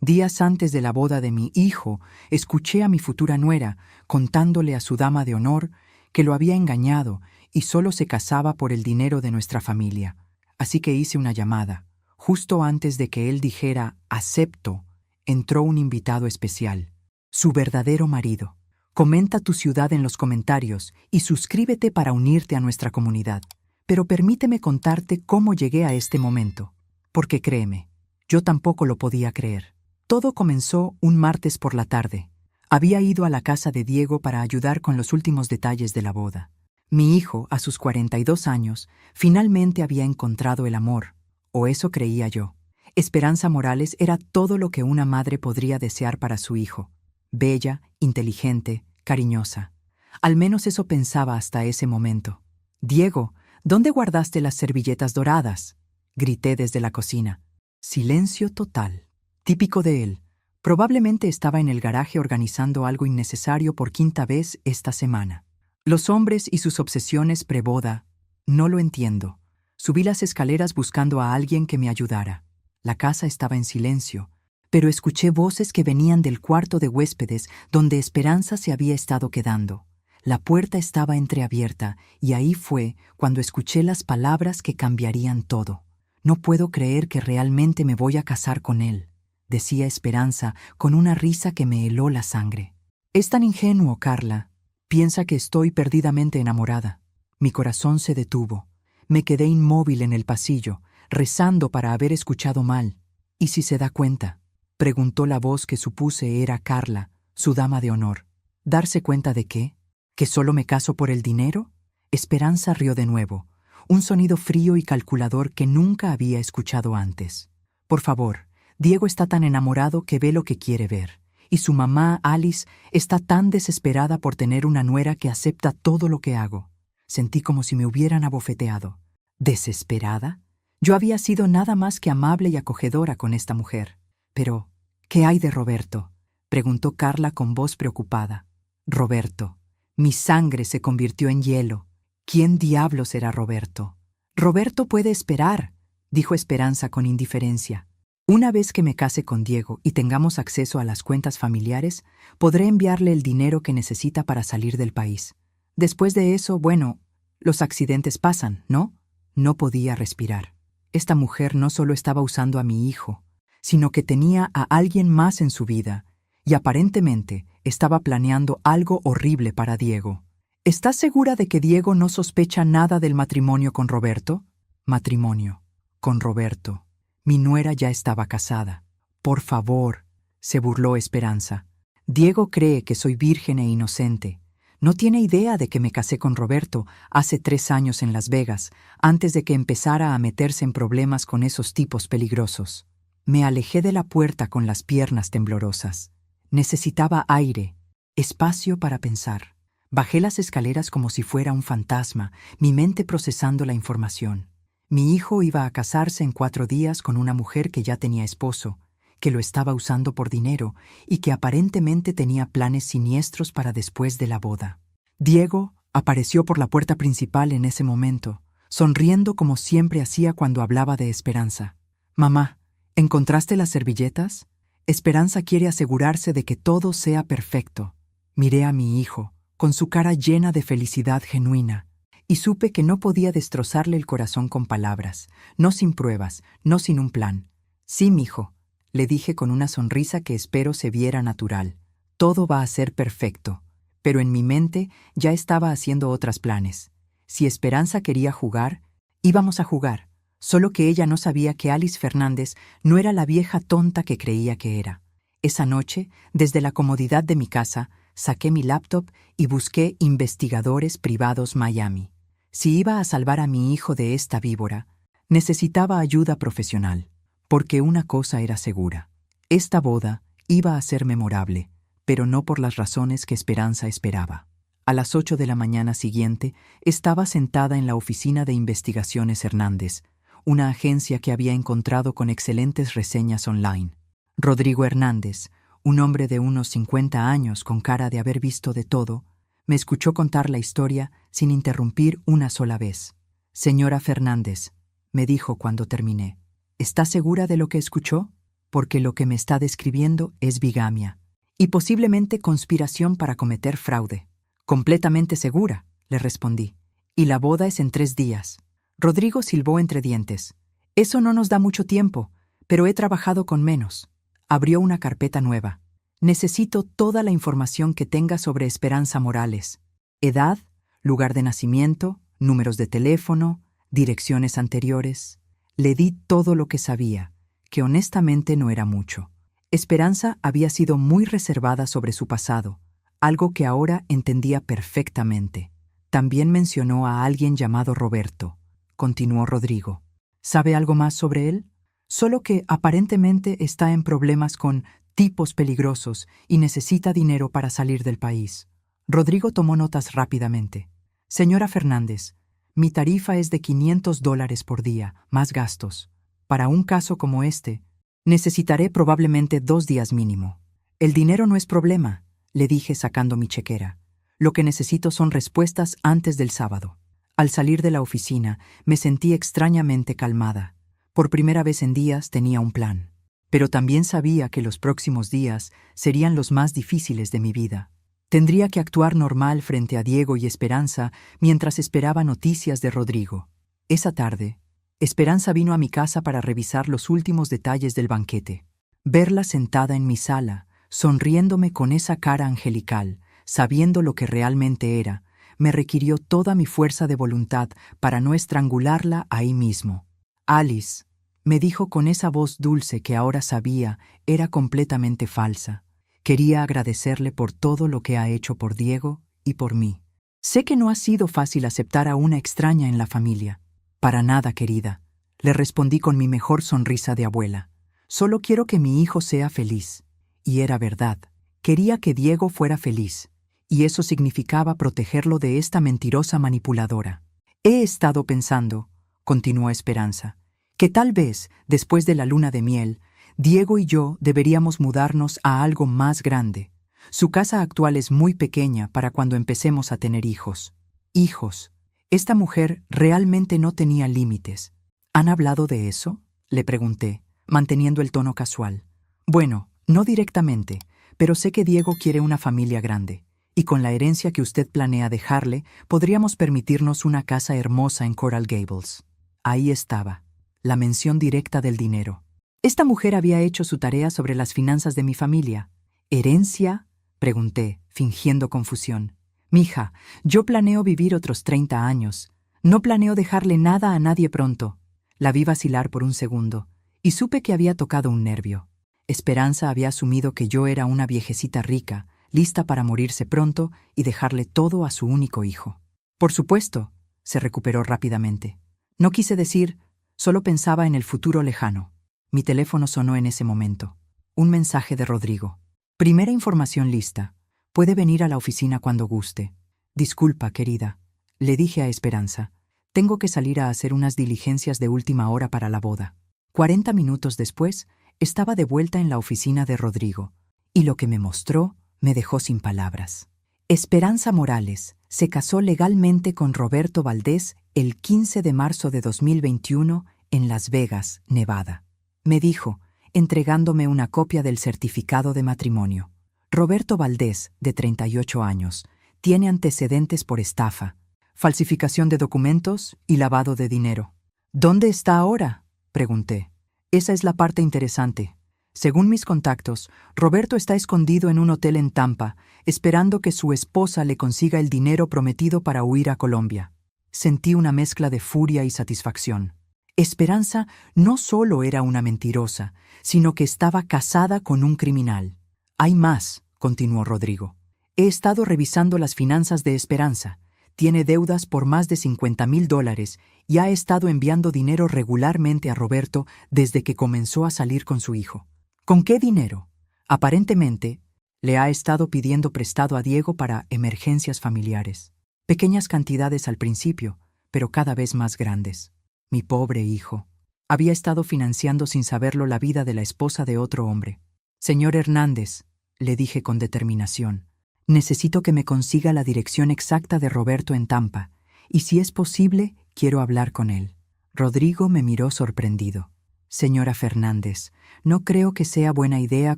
Días antes de la boda de mi hijo, escuché a mi futura nuera contándole a su dama de honor que lo había engañado y solo se casaba por el dinero de nuestra familia. Así que hice una llamada. Justo antes de que él dijera «acepto», entró un invitado especial, su verdadero marido. Comenta tu ciudad en los comentarios y suscríbete para unirte a nuestra comunidad. Pero permíteme contarte cómo llegué a este momento, porque créeme, yo tampoco lo podía creer. Todo comenzó un martes por la tarde. Había ido a la casa de Diego para ayudar con los últimos detalles de la boda. Mi hijo, a sus 42 años, finalmente había encontrado el amor, o eso creía yo. Esperanza Morales era todo lo que una madre podría desear para su hijo. Bella, inteligente, cariñosa. Al menos eso pensaba hasta ese momento. «Diego, ¿dónde guardaste las servilletas doradas?», grité desde la cocina. Silencio total. Típico de él. Probablemente estaba en el garaje organizando algo innecesario por quinta vez esta semana. Los hombres y sus obsesiones preboda. No lo entiendo. Subí las escaleras buscando a alguien que me ayudara. La casa estaba en silencio, pero escuché voces que venían del cuarto de huéspedes donde Esperanza se había estado quedando. La puerta estaba entreabierta y ahí fue cuando escuché las palabras que cambiarían todo. «No puedo creer que realmente me voy a casar con él», decía Esperanza con una risa que me heló la sangre. «Es tan ingenuo, Carla. Piensa que estoy perdidamente enamorada». Mi corazón se detuvo. Me quedé inmóvil en el pasillo, rezando para haber escuchado mal. «¿Y si se da cuenta?», preguntó la voz que supuse era Carla, su dama de honor. «¿Darse cuenta de qué? ¿Que solo me caso por el dinero?». Esperanza rió de nuevo, un sonido frío y calculador que nunca había escuchado antes. «Por favor, Diego está tan enamorado que ve lo que quiere ver, y su mamá, Alice, está tan desesperada por tener una nuera que acepta todo lo que hago». Sentí como si me hubieran abofeteado. ¿Desesperada? Yo había sido nada más que amable y acogedora con esta mujer. «Pero, ¿qué hay de Roberto?», preguntó Carla con voz preocupada. «Roberto». Mi sangre se convirtió en hielo. ¿Quién diablos era Roberto? «Roberto puede esperar», dijo Esperanza con indiferencia. «Una vez que me case con Diego y tengamos acceso a las cuentas familiares, podré enviarle el dinero que necesita para salir del país. Después de eso, bueno, los accidentes pasan, ¿no?». No podía respirar. Esta mujer no solo estaba usando a mi hijo, sino que tenía a alguien más en su vida, y aparentemente estaba planeando algo horrible para Diego. «¿Estás segura de que Diego no sospecha nada del matrimonio con Roberto?». Matrimonio. Con Roberto. Mi nuera ya estaba casada. «Por favor», se burló Esperanza. «Diego cree que soy virgen e inocente. No tiene idea de que me casé con Roberto hace 3 años en Las Vegas, antes de que empezara a meterse en problemas con esos tipos peligrosos». Me alejé de la puerta con las piernas temblorosas. Necesitaba aire, espacio para pensar. Bajé las escaleras como si fuera un fantasma, mi mente procesando la información. Mi hijo iba a casarse en 4 días con una mujer que ya tenía esposo, que lo estaba usando por dinero y que aparentemente tenía planes siniestros para después de la boda. Diego apareció por la puerta principal en ese momento, sonriendo como siempre hacía cuando hablaba de Esperanza. «Mamá, ¿encontraste las servilletas? Esperanza quiere asegurarse de que todo sea perfecto». Miré a mi hijo, con su cara llena de felicidad genuina, y supe que no podía destrozarle el corazón con palabras, no sin pruebas, no sin un plan. «Sí, mijo», le dije con una sonrisa que espero se viera natural. «Todo va a ser perfecto». Pero en mi mente ya estaba haciendo otros planes. Si Esperanza quería jugar, íbamos a jugar, solo que ella no sabía que Alice Fernández no era la vieja tonta que creía que era. Esa noche, desde la comodidad de mi casa, saqué mi laptop y busqué Investigadores Privados Miami. Si iba a salvar a mi hijo de esta víbora, necesitaba ayuda profesional, porque una cosa era segura. Esta boda iba a ser memorable, pero no por las razones que Esperanza esperaba. A las 8 de la mañana siguiente, estaba sentada en la oficina de Investigaciones Hernández, una agencia que había encontrado con excelentes reseñas online. Rodrigo Hernández, un hombre de unos 50 años con cara de haber visto de todo, me escuchó contar la historia sin interrumpir una sola vez. «Señora Fernández», me dijo cuando terminé, «¿está segura de lo que escuchó?». porque lo que me está describiendo es bigamia y posiblemente conspiración para cometer fraude. Completamente segura, le respondí. Y la boda es en 3 días. Rodrigo silbó entre dientes. Eso no nos da mucho tiempo, pero he trabajado con menos. Abrió una carpeta nueva. Necesito toda la información que tenga sobre Esperanza Morales. Edad, lugar de nacimiento, números de teléfono, direcciones anteriores. Le di todo lo que sabía, que honestamente no era mucho. Esperanza había sido muy reservada sobre su pasado, algo que ahora entendía perfectamente. También mencionó a alguien llamado Roberto, continuó Rodrigo. ¿Sabe algo más sobre él? Solo que aparentemente está en problemas con tipos peligrosos y necesita dinero para salir del país. Rodrigo tomó notas rápidamente. Señora Fernández, mi tarifa es de $500 por día, más gastos. Para un caso como este, necesitaré probablemente 2 días mínimo. El dinero no es problema, le dije sacando mi chequera. Lo que necesito son respuestas antes del sábado. Al salir de la oficina, me sentí extrañamente calmada. Por primera vez en días tenía un plan. Pero también sabía que los próximos días serían los más difíciles de mi vida. Tendría que actuar normal frente a Diego y Esperanza mientras esperaba noticias de Rodrigo. Esa tarde, Esperanza vino a mi casa para revisar los últimos detalles del banquete. Verla sentada en mi sala, sonriéndome con esa cara angelical, sabiendo lo que realmente era, me requirió toda mi fuerza de voluntad para no estrangularla ahí mismo. Alice, me dijo con esa voz dulce que ahora sabía era completamente falsa. Quería agradecerle por todo lo que ha hecho por Diego y por mí. Sé que no ha sido fácil aceptar a una extraña en la familia. Para nada, querida, le respondí con mi mejor sonrisa de abuela. Solo quiero que mi hijo sea feliz. Y era verdad. Quería que Diego fuera feliz. Y eso significaba protegerlo de esta mentirosa manipuladora. He estado pensando, continuó Esperanza, que tal vez, después de la luna de miel, Diego y yo deberíamos mudarnos a algo más grande. Su casa actual es muy pequeña para cuando empecemos a tener hijos. Hijos. Esta mujer realmente no tenía límites. ¿Han hablado de eso?, le pregunté, manteniendo el tono casual. Bueno, no directamente, pero sé que Diego quiere una familia grande. Y con la herencia que usted planea dejarle, podríamos permitirnos una casa hermosa en Coral Gables. Ahí estaba, la mención directa del dinero. Esta mujer había hecho su tarea sobre las finanzas de mi familia. ¿Herencia?, pregunté, fingiendo confusión. Mija, yo planeo vivir otros 30 años. No planeo dejarle nada a nadie pronto. La vi vacilar por un segundo, y supe que había tocado un nervio. Esperanza había asumido que yo era una viejecita rica, lista para morirse pronto y dejarle todo a su único hijo. Por supuesto, se recuperó rápidamente. No quise decir, solo pensaba en el futuro lejano. Mi teléfono sonó en ese momento. Un mensaje de Rodrigo. Primera información lista. Puede venir a la oficina cuando guste. Disculpa, querida, le dije a Esperanza. Tengo que salir a hacer unas diligencias de última hora para la boda. 40 minutos después, estaba de vuelta en la oficina de Rodrigo, y lo que me mostró me dejó sin palabras. Esperanza Morales se casó legalmente con Roberto Valdés el 15 de marzo de 2021 en Las Vegas, Nevada. Me dijo, entregándome una copia del certificado de matrimonio. Roberto Valdés, de 38 años, tiene antecedentes por estafa, falsificación de documentos y lavado de dinero. ¿Dónde está ahora?, pregunté. Esa es la parte interesante. Según mis contactos, Roberto está escondido en un hotel en Tampa, esperando que su esposa le consiga el dinero prometido para huir a Colombia. Sentí una mezcla de furia y satisfacción. Esperanza no solo era una mentirosa, sino que estaba casada con un criminal. Hay más, continuó Rodrigo. He estado revisando las finanzas de Esperanza. Tiene deudas por más de $50,000 y ha estado enviando dinero regularmente a Roberto desde que comenzó a salir con su hijo. ¿Con qué dinero? Aparentemente, le ha estado pidiendo prestado a Diego para emergencias familiares. Pequeñas cantidades al principio, pero cada vez más grandes. Mi pobre hijo. Había estado financiando sin saberlo la vida de la esposa de otro hombre. Señor Hernández, le dije con determinación, necesito que me consiga la dirección exacta de Roberto en Tampa, y si es posible, quiero hablar con él. Rodrigo me miró sorprendido. Señora Fernández, no creo que sea buena idea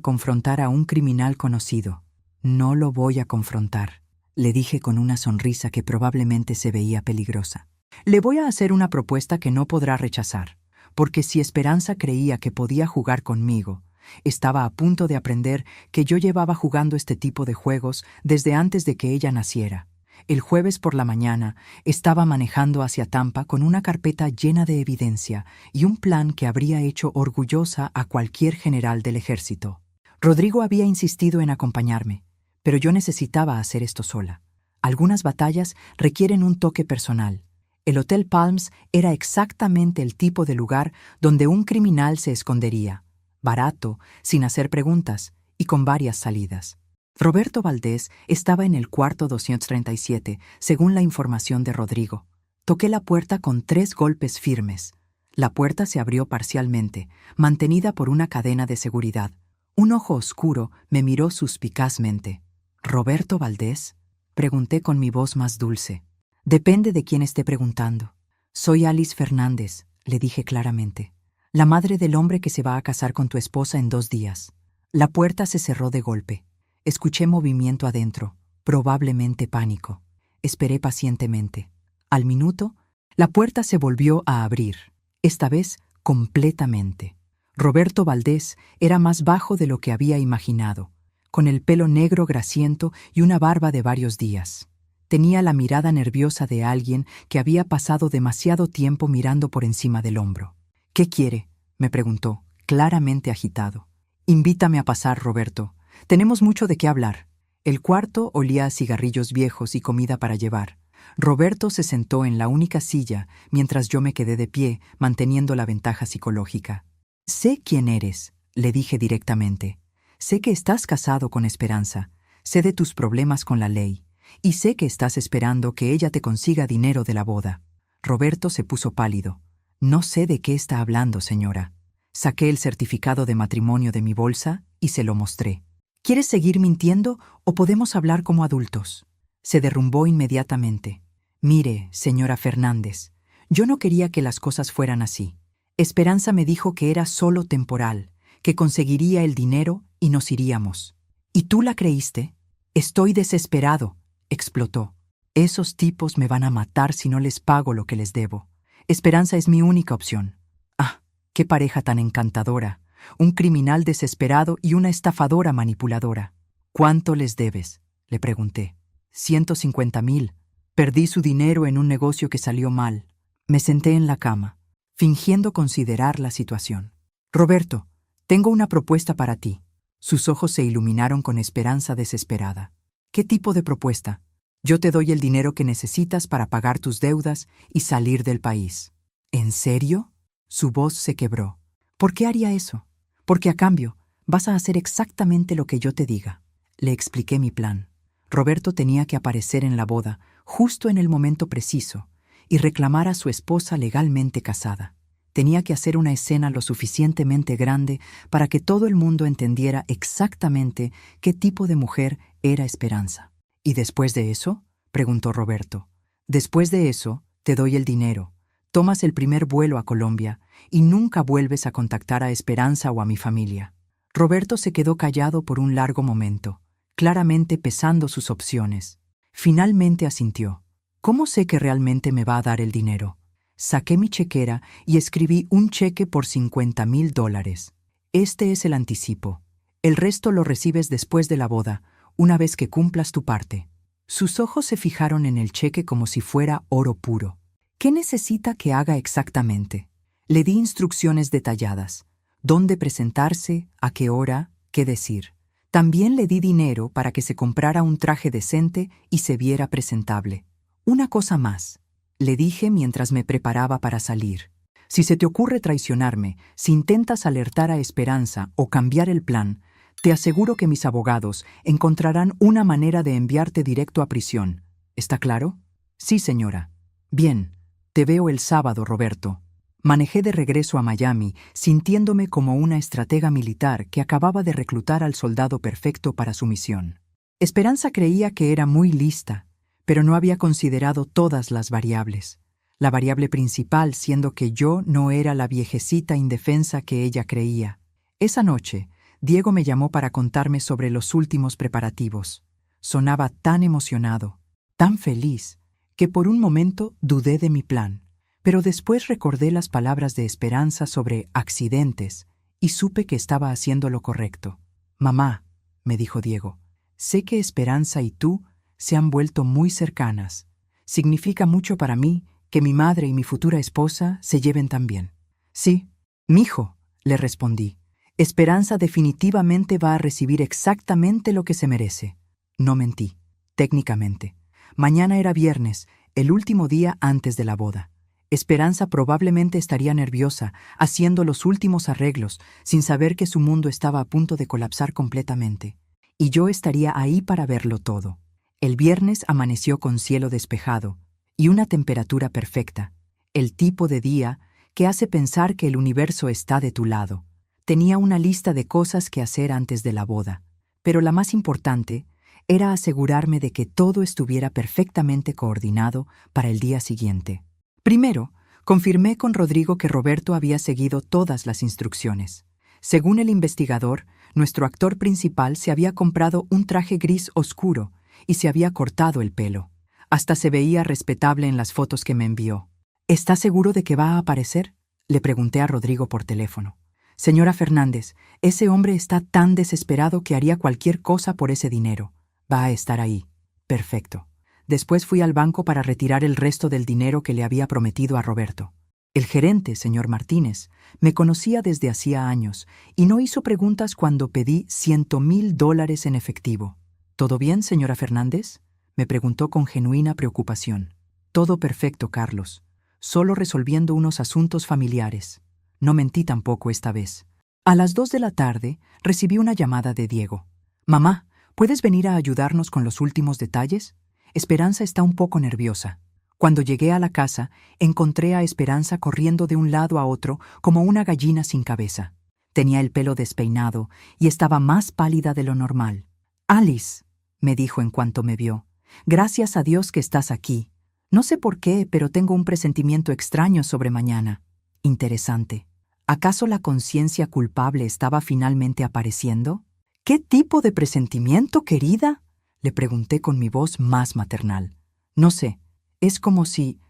confrontar a un criminal conocido. No lo voy a confrontar, le dije con una sonrisa que probablemente se veía peligrosa. Le voy a hacer una propuesta que no podrá rechazar, porque si Esperanza creía que podía jugar conmigo, estaba a punto de aprender que yo llevaba jugando este tipo de juegos desde antes de que ella naciera. El jueves por la mañana estaba manejando hacia Tampa con una carpeta llena de evidencia y un plan que habría hecho orgullosa a cualquier general del ejército. Rodrigo había insistido en acompañarme, pero yo necesitaba hacer esto sola. Algunas batallas requieren un toque personal. El Hotel Palms era exactamente el tipo de lugar donde un criminal se escondería, barato, sin hacer preguntas y con varias salidas. Roberto Valdés estaba en el cuarto 237, según la información de Rodrigo. Toqué la puerta con 3 golpes firmes. La puerta se abrió parcialmente, mantenida por una cadena de seguridad. Un ojo oscuro me miró suspicazmente. ¿Roberto Valdés? Pregunté con mi voz más dulce. Depende de quién esté preguntando. Soy Alice Fernández, le dije claramente. La madre del hombre que se va a casar con tu esposa en 2 días. La puerta se cerró de golpe. Escuché movimiento adentro, probablemente pánico. Esperé pacientemente. Al minuto, la puerta se volvió a abrir, esta vez completamente. Roberto Valdés era más bajo de lo que había imaginado, con el pelo negro grasiento y una barba de varios días. Tenía la mirada nerviosa de alguien que había pasado demasiado tiempo mirando por encima del hombro. «¿Qué quiere?», me preguntó, claramente agitado. «Invítame a pasar, Roberto. Tenemos mucho de qué hablar». El cuarto olía a cigarrillos viejos y comida para llevar. Roberto se sentó en la única silla mientras yo me quedé de pie, manteniendo la ventaja psicológica. «Sé quién eres», le dije directamente. «Sé que estás casado con Esperanza. Sé de tus problemas con la ley. Y sé que estás esperando que ella te consiga dinero de la boda». Roberto se puso pálido. «No sé de qué está hablando, señora». Saqué el certificado de matrimonio de mi bolsa y se lo mostré. «¿Quieres seguir mintiendo o podemos hablar como adultos?». Se derrumbó inmediatamente. «Mire, señora Fernández, yo no quería que las cosas fueran así. Esperanza me dijo que era solo temporal, que conseguiría el dinero y nos iríamos. ¿Y tú la creíste? Estoy desesperado», explotó. «Esos tipos me van a matar si no les pago lo que les debo. Esperanza es mi única opción». «Ah, qué pareja tan encantadora. Un criminal desesperado y una estafadora manipuladora». «¿Cuánto les debes?», le pregunté. 150,000. Perdí su dinero en un negocio que salió mal. Me senté en la cama, fingiendo considerar la situación. «Roberto, tengo una propuesta para ti». Sus ojos se iluminaron con esperanza desesperada. «¿Qué tipo de propuesta?». «Yo te doy el dinero que necesitas para pagar tus deudas y salir del país». «¿En serio?». Su voz se quebró. «¿Por qué haría eso?». «Porque a cambio vas a hacer exactamente lo que yo te diga». Le expliqué mi plan. Roberto tenía que aparecer en la boda, justo en el momento preciso, y reclamar a su esposa legalmente casada. Tenía que hacer una escena lo suficientemente grande para que todo el mundo entendiera exactamente qué tipo de mujer era Esperanza. «¿Y después de eso?», preguntó Roberto. «Después de eso, te doy el dinero, tomas el primer vuelo a Colombia y nunca vuelves a contactar a Esperanza o a mi familia». Roberto se quedó callado por un largo momento, claramente pesando sus opciones. Finalmente asintió. «¿Cómo sé que realmente me va a dar el dinero?». Saqué mi chequera y escribí un cheque por $50,000. «Este es el anticipo. El resto lo recibes después de la boda, una vez que cumplas tu parte». Sus ojos se fijaron en el cheque como si fuera oro puro. «¿Qué necesita que haga exactamente?». Le di instrucciones detalladas. Dónde presentarse, a qué hora, qué decir. También le di dinero para que se comprara un traje decente y se viera presentable. «Una cosa más», le dije mientras me preparaba para salir. «Si se te ocurre traicionarme, si intentas alertar a Esperanza o cambiar el plan, te aseguro que mis abogados encontrarán una manera de enviarte directo a prisión. ¿Está claro?». «Sí, señora». «Bien, te veo el sábado, Roberto». Manejé de regreso a Miami, sintiéndome como una estratega militar que acababa de reclutar al soldado perfecto para su misión. Esperanza creía que era muy lista, pero no había considerado todas las variables. la variable principal siendo que yo no era la viejecita indefensa que ella creía. Esa noche, Diego me llamó para contarme sobre los últimos preparativos. Sonaba tan emocionado, tan feliz, que por un momento dudé de mi plan, pero después recordé las palabras de Esperanza sobre accidentes y supe que estaba haciendo lo correcto. «Mamá», me dijo Diego, «sé que Esperanza y tú se han vuelto muy cercanas. Significa mucho para mí que mi madre y mi futura esposa se lleven tan bien». «Sí, mijo», le respondí. «Esperanza definitivamente va a recibir exactamente lo que se merece». No mentí, técnicamente. Mañana era viernes, el último día antes de la boda. Esperanza probablemente estaría nerviosa, haciendo los últimos arreglos, sin saber que su mundo estaba a punto de colapsar completamente. Y yo estaría ahí para verlo todo. El viernes amaneció con cielo despejado y una temperatura perfecta, el tipo de día que hace pensar que el universo está de tu lado. Tenía una lista de cosas que hacer antes de la boda, pero la más importante era asegurarme de que todo estuviera perfectamente coordinado para el día siguiente. Primero, confirmé con Rodrigo que Roberto había seguido todas las instrucciones. Según el investigador, nuestro actor principal se había comprado un traje gris oscuro y se había cortado el pelo. Hasta se veía respetable en las fotos que me envió. ¿Está seguro de que va a aparecer?, le pregunté a Rodrigo por teléfono. «Señora Fernández, ese hombre está tan desesperado que haría cualquier cosa por ese dinero. Va a estar ahí». «Perfecto». Después fui al banco para retirar el resto del dinero que le había prometido a Roberto. El gerente, señor Martínez, me conocía desde hacía años y no hizo preguntas cuando pedí $100,000 en efectivo. «¿Todo bien, señora Fernández?», me preguntó con genuina preocupación. «Todo perfecto, Carlos. Solo resolviendo unos asuntos familiares». No mentí tampoco esta vez. A las 2 de la tarde recibí una llamada de Diego. «Mamá, ¿puedes venir a ayudarnos con los últimos detalles? Esperanza está un poco nerviosa». Cuando llegué a la casa, encontré a Esperanza corriendo de un lado a otro como una gallina sin cabeza. Tenía el pelo despeinado y estaba más pálida de lo normal. «Alice», me dijo en cuanto me vio, «gracias a Dios que estás aquí. No sé por qué, pero tengo un presentimiento extraño sobre mañana». Interesante. ¿Acaso la conciencia culpable estaba finalmente apareciendo? «¿Qué tipo de presentimiento, querida?», le pregunté con mi voz más maternal. «No sé, es como si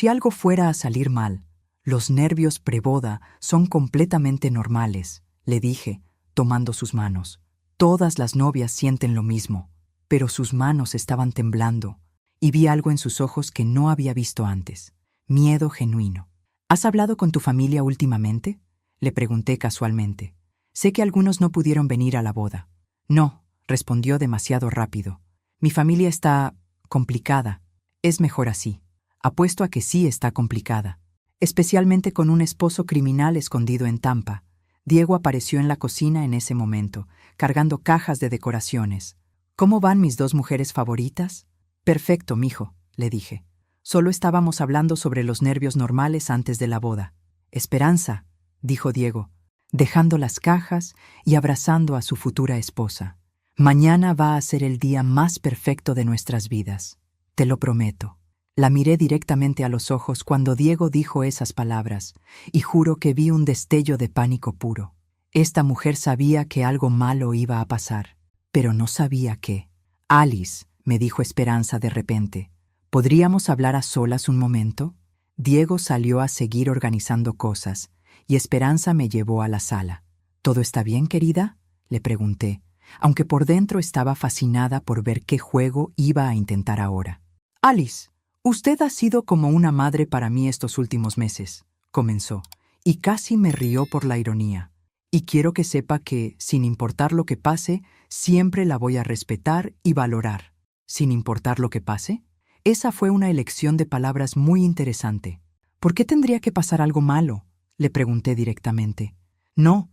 algo fuera a salir mal. Los nervios preboda son completamente normales», le dije, tomando sus manos. Todas las novias sienten lo mismo, pero sus manos estaban temblando, y vi algo en sus ojos que no había visto antes. Miedo genuino. «¿Has hablado con tu familia últimamente?», le pregunté casualmente. «Sé que algunos no pudieron venir a la boda». «No», respondió demasiado rápido. «Mi familia está complicada. Es mejor así. Apuesto a que sí está complicada. Especialmente con un esposo criminal escondido en Tampa». Diego apareció en la cocina en ese momento, cargando cajas de decoraciones. «¿Cómo van mis dos mujeres favoritas?». «Perfecto, mijo», le dije. «Solo estábamos hablando sobre los nervios normales antes de la boda». «Esperanza», dijo Diego, dejando las cajas y abrazando a su futura esposa. «Mañana va a ser el día más perfecto de nuestras vidas. Te lo prometo». La miré directamente a los ojos cuando Diego dijo esas palabras, y juro que vi un destello de pánico puro. Esta mujer sabía que algo malo iba a pasar, pero no sabía qué. «Alice», me dijo Esperanza de repente, «¿podríamos hablar a solas un momento?». Diego salió a seguir organizando cosas, y Esperanza me llevó a la sala. «¿Todo está bien, querida?», le pregunté, aunque por dentro estaba fascinada por ver qué juego iba a intentar ahora. «Alice, usted ha sido como una madre para mí estos últimos meses», comenzó, y casi me rió por la ironía. «Y quiero que sepa que, sin importar lo que pase, siempre la voy a respetar y valorar». «¿Sin importar lo que pase?». Esa fue una elección de palabras muy interesante. «¿Por qué tendría que pasar algo malo?», le pregunté directamente. «No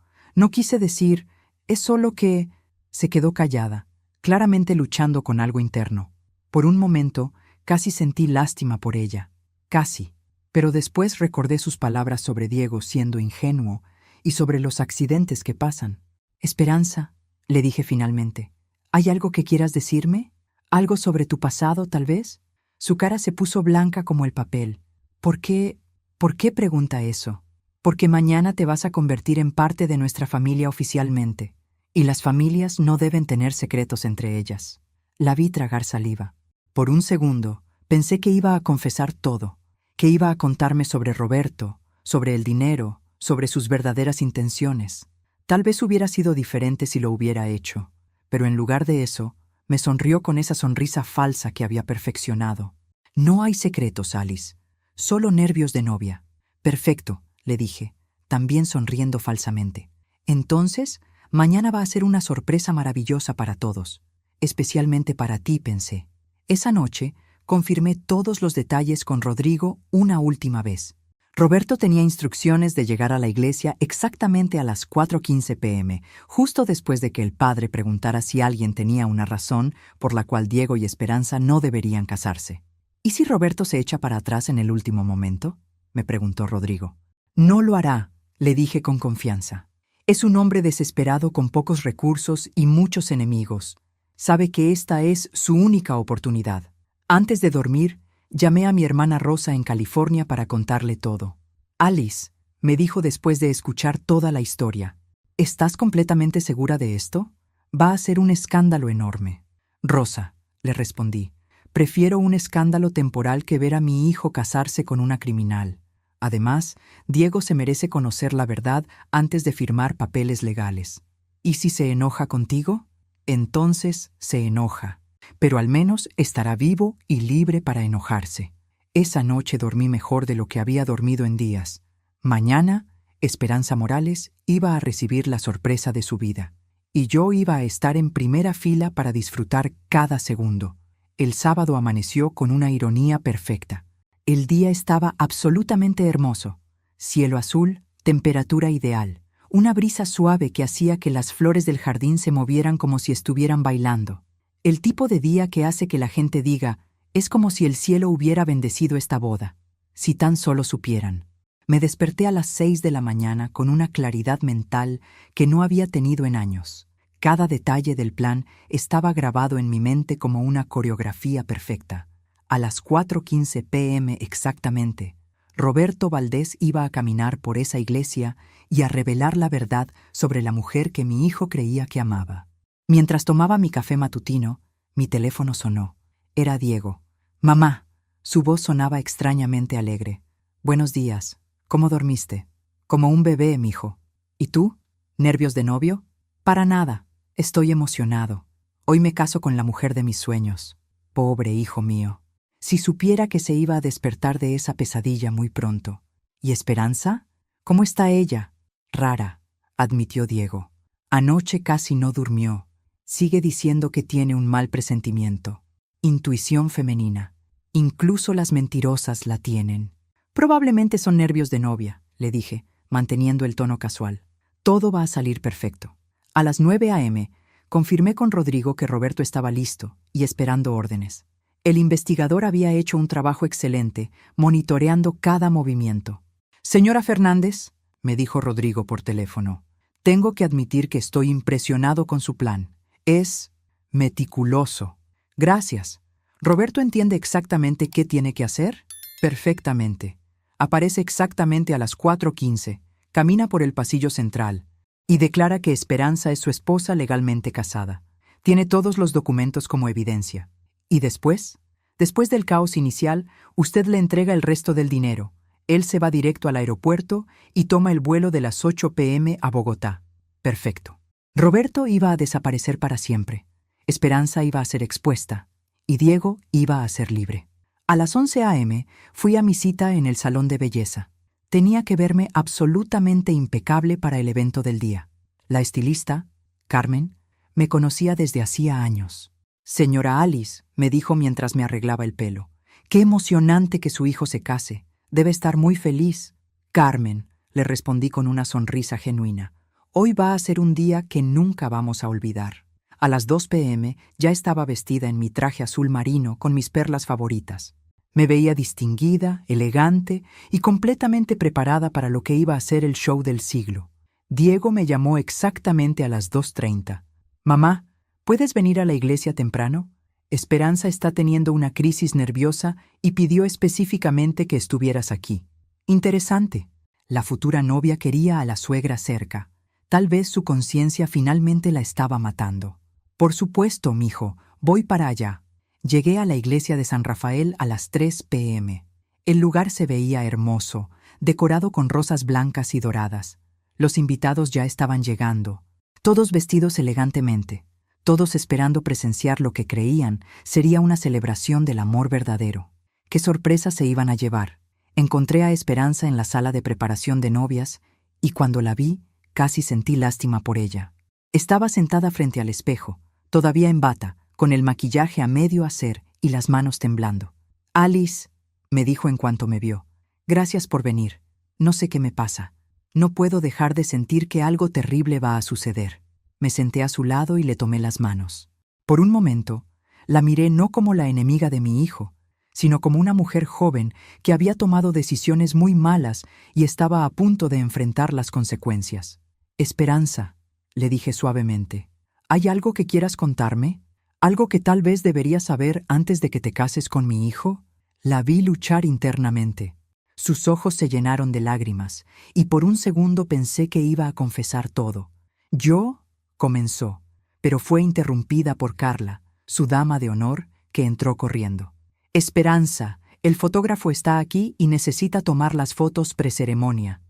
quise decir, es solo que…». Se quedó callada, claramente luchando con algo interno. Por un momento, casi sentí lástima por ella. Casi. Pero después recordé sus palabras sobre Diego siendo ingenuo y sobre los accidentes que pasan. «Esperanza», le dije finalmente, «¿hay algo que quieras decirme? ¿Algo sobre tu pasado, tal vez?». Su cara se puso blanca como el papel. ¿Por qué? ¿Por qué pregunta eso? Porque mañana te vas a convertir en parte de nuestra familia oficialmente, y las familias no deben tener secretos entre ellas. La vi tragar saliva. Por un segundo, pensé que iba a confesar todo, que iba a contarme sobre Roberto, sobre el dinero, sobre sus verdaderas intenciones. Tal vez hubiera sido diferente si lo hubiera hecho, pero en lugar de eso, me sonrió con esa sonrisa falsa que había perfeccionado. No hay secretos, Alice. Solo nervios de novia. Perfecto, le dije, también sonriendo falsamente. Entonces, mañana va a ser una sorpresa maravillosa para todos. Especialmente para ti, pensé. Esa noche, confirmé todos los detalles con Rodrigo una última vez. Roberto tenía instrucciones de llegar a la iglesia exactamente a las 4:15 p.m., justo después de que el padre preguntara si alguien tenía una razón por la cual Diego y Esperanza no deberían casarse. ¿Y si Roberto se echa para atrás en el último momento?, me preguntó Rodrigo. No lo hará, le dije con confianza. Es un hombre desesperado con pocos recursos y muchos enemigos. Sabe que esta es su única oportunidad. Antes de dormir, llamé a mi hermana Rosa en California para contarle todo. Alice, me dijo después de escuchar toda la historia, ¿estás completamente segura de esto? Va a ser un escándalo enorme. Rosa, le respondí, prefiero un escándalo temporal que ver a mi hijo casarse con una criminal. Además, Diego se merece conocer la verdad antes de firmar papeles legales. ¿Y si se enoja contigo? Entonces se enoja. Pero al menos estará vivo y libre para enojarse. Esa noche dormí mejor de lo que había dormido en días. Mañana, Esperanza Morales iba a recibir la sorpresa de su vida. Y yo iba a estar en primera fila para disfrutar cada segundo. El sábado amaneció con una ironía perfecta. El día estaba absolutamente hermoso. Cielo azul, temperatura ideal. Una brisa suave que hacía que las flores del jardín se movieran como si estuvieran bailando. El tipo de día que hace que la gente diga, es como si el cielo hubiera bendecido esta boda. Si tan solo supieran. Me desperté a las 6 de la mañana con una claridad mental que no había tenido en años. Cada detalle del plan estaba grabado en mi mente como una coreografía perfecta. A las 4:15 p.m. exactamente, Roberto Valdés iba a caminar por esa iglesia y a revelar la verdad sobre la mujer que mi hijo creía que amaba. Mientras tomaba mi café matutino, mi teléfono sonó. Era Diego. «Mamá». Su voz sonaba extrañamente alegre. «Buenos días. ¿Cómo dormiste?» «Como un bebé, mijo». «¿Y tú? ¿Nervios de novio?» «Para nada. Estoy emocionado. Hoy me caso con la mujer de mis sueños». «Pobre hijo mío. Si supiera que se iba a despertar de esa pesadilla muy pronto». «¿Y Esperanza? ¿Cómo está ella?» «Rara», admitió Diego. «Anoche casi no durmió. Sigue diciendo que tiene un mal presentimiento. Intuición femenina. Incluso las mentirosas la tienen». «Probablemente son nervios de novia», le dije, manteniendo el tono casual. «Todo va a salir perfecto». A las 9 a.m., confirmé con Rodrigo que Roberto estaba listo y esperando órdenes. El investigador había hecho un trabajo excelente, monitoreando cada movimiento. «Señora Fernández», me dijo Rodrigo por teléfono, «tengo que admitir que estoy impresionado con su plan. Es meticuloso». «Gracias. ¿Roberto entiende exactamente qué tiene que hacer?» «Perfectamente. Aparece exactamente a las 4:15, camina por el pasillo central y declara que Esperanza es su esposa legalmente casada. Tiene todos los documentos como evidencia. ¿Y después? Después del caos inicial, usted le entrega el resto del dinero. Él se va directo al aeropuerto y toma el vuelo de las 8 p.m. a Bogotá». Perfecto. Roberto iba a desaparecer para siempre. Esperanza iba a ser expuesta. Y Diego iba a ser libre. A las 11 a.m. fui a mi cita en el salón de belleza. Tenía que verme absolutamente impecable para el evento del día. La estilista, Carmen, me conocía desde hacía años. «Señora Alice», me dijo mientras me arreglaba el pelo, «qué emocionante que su hijo se case. Debe estar muy feliz». «Carmen», le respondí con una sonrisa genuina, «hoy va a ser un día que nunca vamos a olvidar». A las 2 p.m. ya estaba vestida en mi traje azul marino con mis perlas favoritas. Me veía distinguida, elegante y completamente preparada para lo que iba a ser el show del siglo. Diego me llamó exactamente a las 2:30. «Mamá, ¿puedes venir a la iglesia temprano? Esperanza está teniendo una crisis nerviosa y pidió específicamente que estuvieras aquí. Interesante. La futura novia quería a la suegra cerca. Tal vez su conciencia finalmente la estaba matando. Por supuesto, mijo, voy para allá. Llegué a la iglesia de San Rafael a las 3 p.m. El lugar se veía hermoso, decorado con rosas blancas y doradas. Los invitados ya estaban llegando, todos vestidos elegantemente, todos esperando presenciar lo que creían sería una celebración del amor verdadero. ¿Qué sorpresas se iban a llevar? Encontré a Esperanza en la sala de preparación de novias y cuando la vi, casi sentí lástima por ella. Estaba sentada frente al espejo, todavía en bata, con el maquillaje a medio hacer y las manos temblando. «Alice», me dijo en cuanto me vio, «gracias por venir. No sé qué me pasa. No puedo dejar de sentir que algo terrible va a suceder». Me senté a su lado y le tomé las manos. Por un momento, la miré no como la enemiga de mi hijo, sino como una mujer joven que había tomado decisiones muy malas y estaba a punto de enfrentar las consecuencias. «Esperanza», le dije suavemente, «¿hay algo que quieras contarme? ¿Algo que tal vez deberías saber antes de que te cases con mi hijo?» La vi luchar internamente. Sus ojos se llenaron de lágrimas, y por un segundo pensé que iba a confesar todo. «Yo», comenzó, pero fue interrumpida por Carla, su dama de honor, que entró corriendo. «Esperanza, el fotógrafo está aquí y necesita tomar las fotos preceremonia.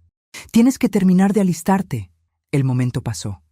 Tienes que terminar de alistarte». El momento pasó.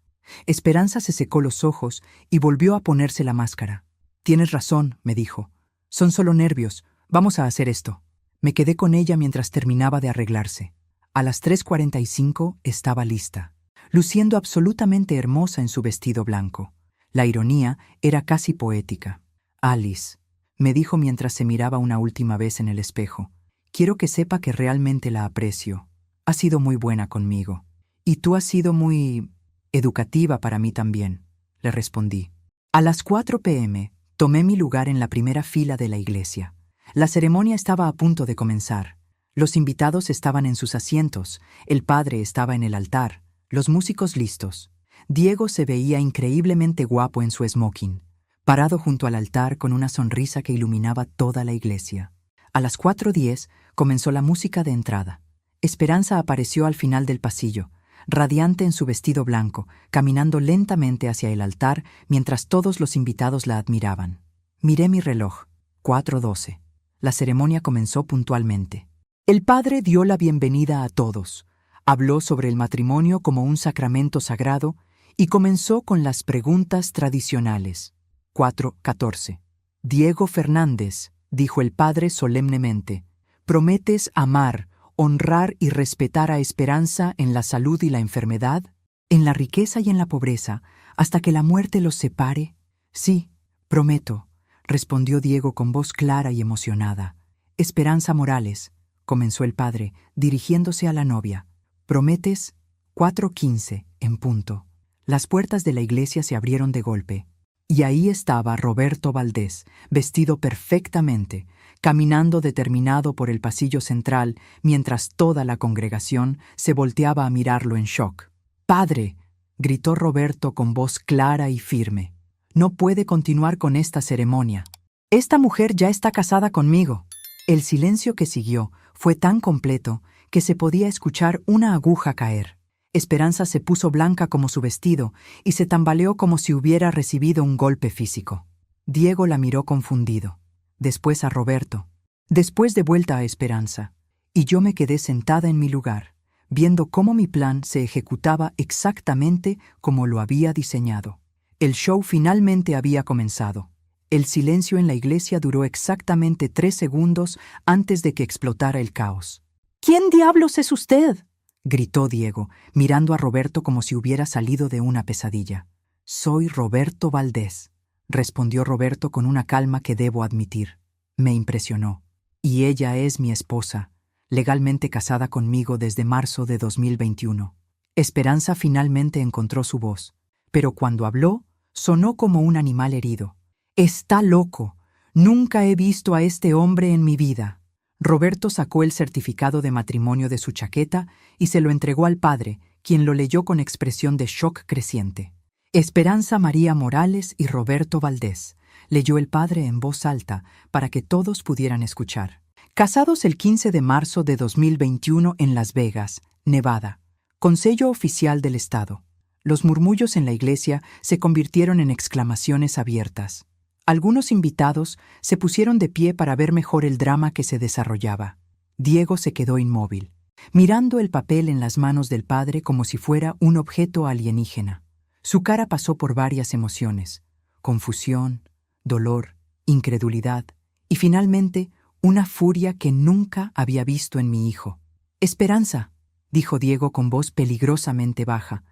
Esperanza se secó los ojos y volvió a ponerse la máscara. «Tienes razón», me dijo. «Son solo nervios. Vamos a hacer esto». Me quedé con ella mientras terminaba de arreglarse. A las 3:45 estaba lista, luciendo absolutamente hermosa en su vestido blanco. La ironía era casi poética. «Alice», me dijo mientras se miraba una última vez en el espejo, «quiero que sepa que realmente la aprecio. Ha sido muy buena conmigo. Y tú has sido muy educativa para mí también», le respondí. A las 4 p.m. tomé mi lugar en la primera fila de la iglesia. La ceremonia estaba a punto de comenzar. Los invitados estaban en sus asientos, el padre estaba en el altar, los músicos listos. Diego se veía increíblemente guapo en su smoking, parado junto al altar con una sonrisa que iluminaba toda la iglesia. A las 4:10 comenzó la música de entrada. Esperanza apareció al final del pasillo, radiante en su vestido blanco, caminando lentamente hacia el altar mientras todos los invitados la admiraban. Miré mi reloj, 4:12. La ceremonia comenzó puntualmente. El padre dio la bienvenida a todos, habló sobre el matrimonio como un sacramento sagrado y comenzó con las preguntas tradicionales. 4:14. «Diego Fernández», dijo el padre solemnemente, «¿prometes amar, honrar y respetar a Esperanza en la salud y la enfermedad, en la riqueza y en la pobreza, hasta que la muerte los separe?» «Sí, prometo», respondió Diego con voz clara y emocionada. «Esperanza Morales», comenzó el padre, dirigiéndose a la novia, «¿prometes?» 4:15, en punto. Las puertas de la iglesia se abrieron de golpe, y ahí estaba Roberto Valdés, vestido perfectamente, caminando determinado por el pasillo central, mientras toda la congregación se volteaba a mirarlo en shock. «Padre», gritó Roberto con voz clara y firme, «no puede continuar con esta ceremonia. Esta mujer ya está casada conmigo». El silencio que siguió fue tan completo que se podía escuchar una aguja caer. Esperanza se puso blanca como su vestido y se tambaleó como si hubiera recibido un golpe físico. Diego la miró confundido, después a Roberto, después de vuelta a Esperanza, y yo me quedé sentada en mi lugar, viendo cómo mi plan se ejecutaba exactamente como lo había diseñado. El show finalmente había comenzado. El silencio en la iglesia duró exactamente 3 segundos antes de que explotara el caos. «¿Quién diablos es usted?», gritó Diego, mirando a Roberto como si hubiera salido de una pesadilla. «Soy Roberto Valdés», respondió Roberto con una calma que debo admitir. Me impresionó. «Y ella es mi esposa, legalmente casada conmigo desde marzo de 2021. Esperanza finalmente encontró su voz, pero cuando habló, sonó como un animal herido. «Está loco. Nunca he visto a este hombre en mi vida». Roberto sacó el certificado de matrimonio de su chaqueta y se lo entregó al padre, quien lo leyó con expresión de shock creciente. «Esperanza María Morales y Roberto Valdés, leyó el padre en voz alta para que todos pudieran escuchar. Casados el 15 de marzo de 2021 en Las Vegas, Nevada, con sello oficial del Estado. Los murmullos en la iglesia se convirtieron en exclamaciones abiertas. Algunos invitados se pusieron de pie para ver mejor el drama que se desarrollaba. Diego se quedó inmóvil, mirando el papel en las manos del padre como si fuera un objeto alienígena. Su cara pasó por varias emociones: confusión, dolor, incredulidad y finalmente una furia que nunca había visto en mi hijo. «Esperanza», dijo Diego con voz peligrosamente baja.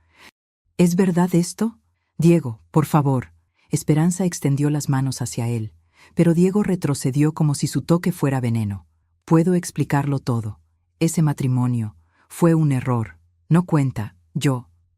«¿Es verdad esto? Diego, por favor». Esperanza extendió las manos hacia él, pero Diego retrocedió como si su toque fuera veneno. «Puedo explicarlo todo. Ese matrimonio fue un error. No cuenta.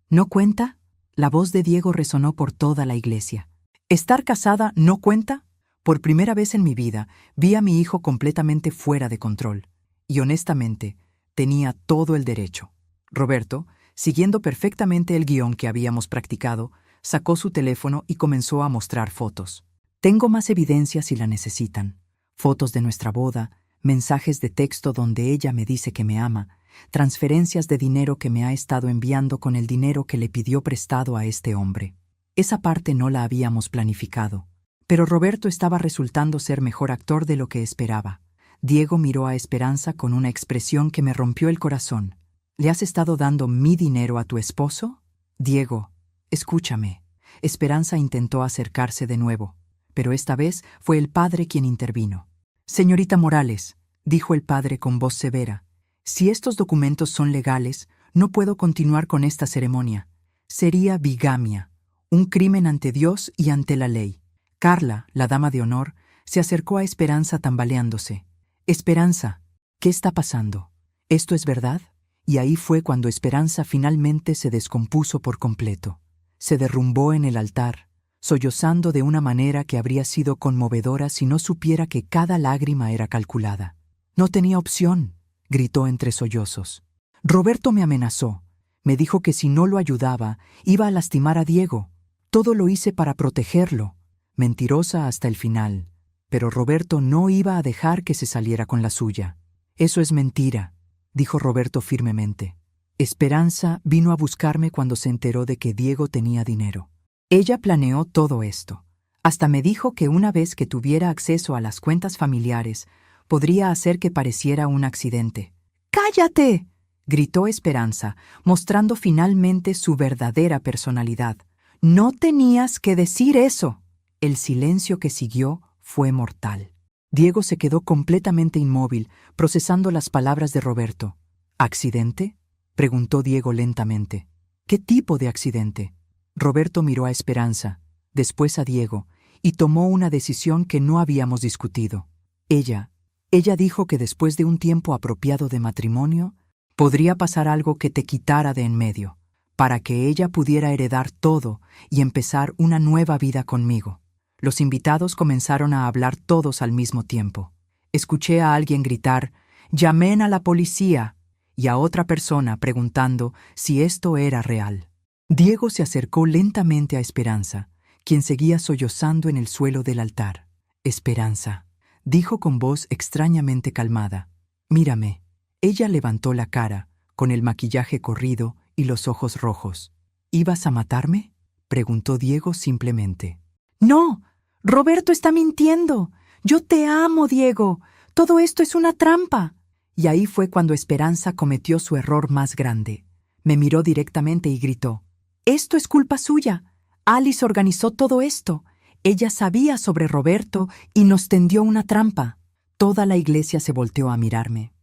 ¿No cuenta?» La voz de Diego resonó por toda la iglesia. ¿Estar casada no cuenta? Por primera vez en mi vida vi a mi hijo completamente fuera de control. Y honestamente, tenía todo el derecho. Roberto, siguiendo perfectamente el guión que habíamos practicado, sacó su teléfono y comenzó a mostrar fotos. Tengo más evidencia si la necesitan. Fotos de nuestra boda, mensajes de texto donde ella me dice que me ama, transferencias de dinero que me ha estado enviando con el dinero que le pidió prestado a este hombre. Esa parte no la habíamos planificado, pero Roberto estaba resultando ser mejor actor de lo que esperaba. Diego miró a Esperanza con una expresión que me rompió el corazón. ¿Le has estado dando mi dinero a tu esposo? Diego, escúchame. Esperanza intentó acercarse de nuevo, pero esta vez fue el padre quien intervino. Señorita Morales, dijo el padre con voz severa, si estos documentos son legales, no puedo continuar con esta ceremonia. Sería bigamia, un crimen ante Dios y ante la ley. Carla, la dama de honor, se acercó a Esperanza tambaleándose. Esperanza, ¿qué está pasando? ¿Esto es verdad? Y ahí fue cuando Esperanza finalmente se descompuso por completo. Se derrumbó en el altar, sollozando de una manera que habría sido conmovedora si no supiera que cada lágrima era calculada. No tenía opción, gritó entre sollozos. Roberto me amenazó. Me dijo que si no lo ayudaba, iba a lastimar a Diego. Todo lo hice para protegerlo. Mentirosa hasta el final. Pero Roberto no iba a dejar que se saliera con la suya. Eso es mentira, dijo Roberto firmemente. Esperanza vino a buscarme cuando se enteró de que Diego tenía dinero. Ella planeó todo esto. Hasta me dijo que una vez que tuviera acceso a las cuentas familiares, podría hacer que pareciera un accidente. ¡Cállate!, gritó Esperanza, mostrando finalmente su verdadera personalidad. «No tenías que decir eso». El silencio que siguió fue mortal. Diego se quedó completamente inmóvil, procesando las palabras de Roberto. ¿Accidente?, preguntó Diego lentamente. ¿Qué tipo de accidente? Roberto miró a Esperanza, después a Diego, y tomó una decisión que no habíamos discutido. Ella dijo que después de un tiempo apropiado de matrimonio, podría pasar algo que te quitara de en medio, para que ella pudiera heredar todo y empezar una nueva vida conmigo. Los invitados comenzaron a hablar todos al mismo tiempo. Escuché a alguien gritar, «¡Llamen a la policía!», y a otra persona preguntando si esto era real. Diego se acercó lentamente a Esperanza, quien seguía sollozando en el suelo del altar. «Esperanza», dijo con voz extrañamente calmada, «mírame». Ella levantó la cara, con el maquillaje corrido y los ojos rojos. «¿Ibas a matarme?», preguntó Diego simplemente. «No, Roberto está mintiendo. Yo te amo, Diego. Todo esto es una trampa». Y ahí fue cuando Esperanza cometió su error más grande. Me miró directamente y gritó, «Esto es culpa suya. Alice organizó todo esto. Ella sabía sobre Roberto y nos tendió una trampa». Toda la iglesia se volteó a mirarme.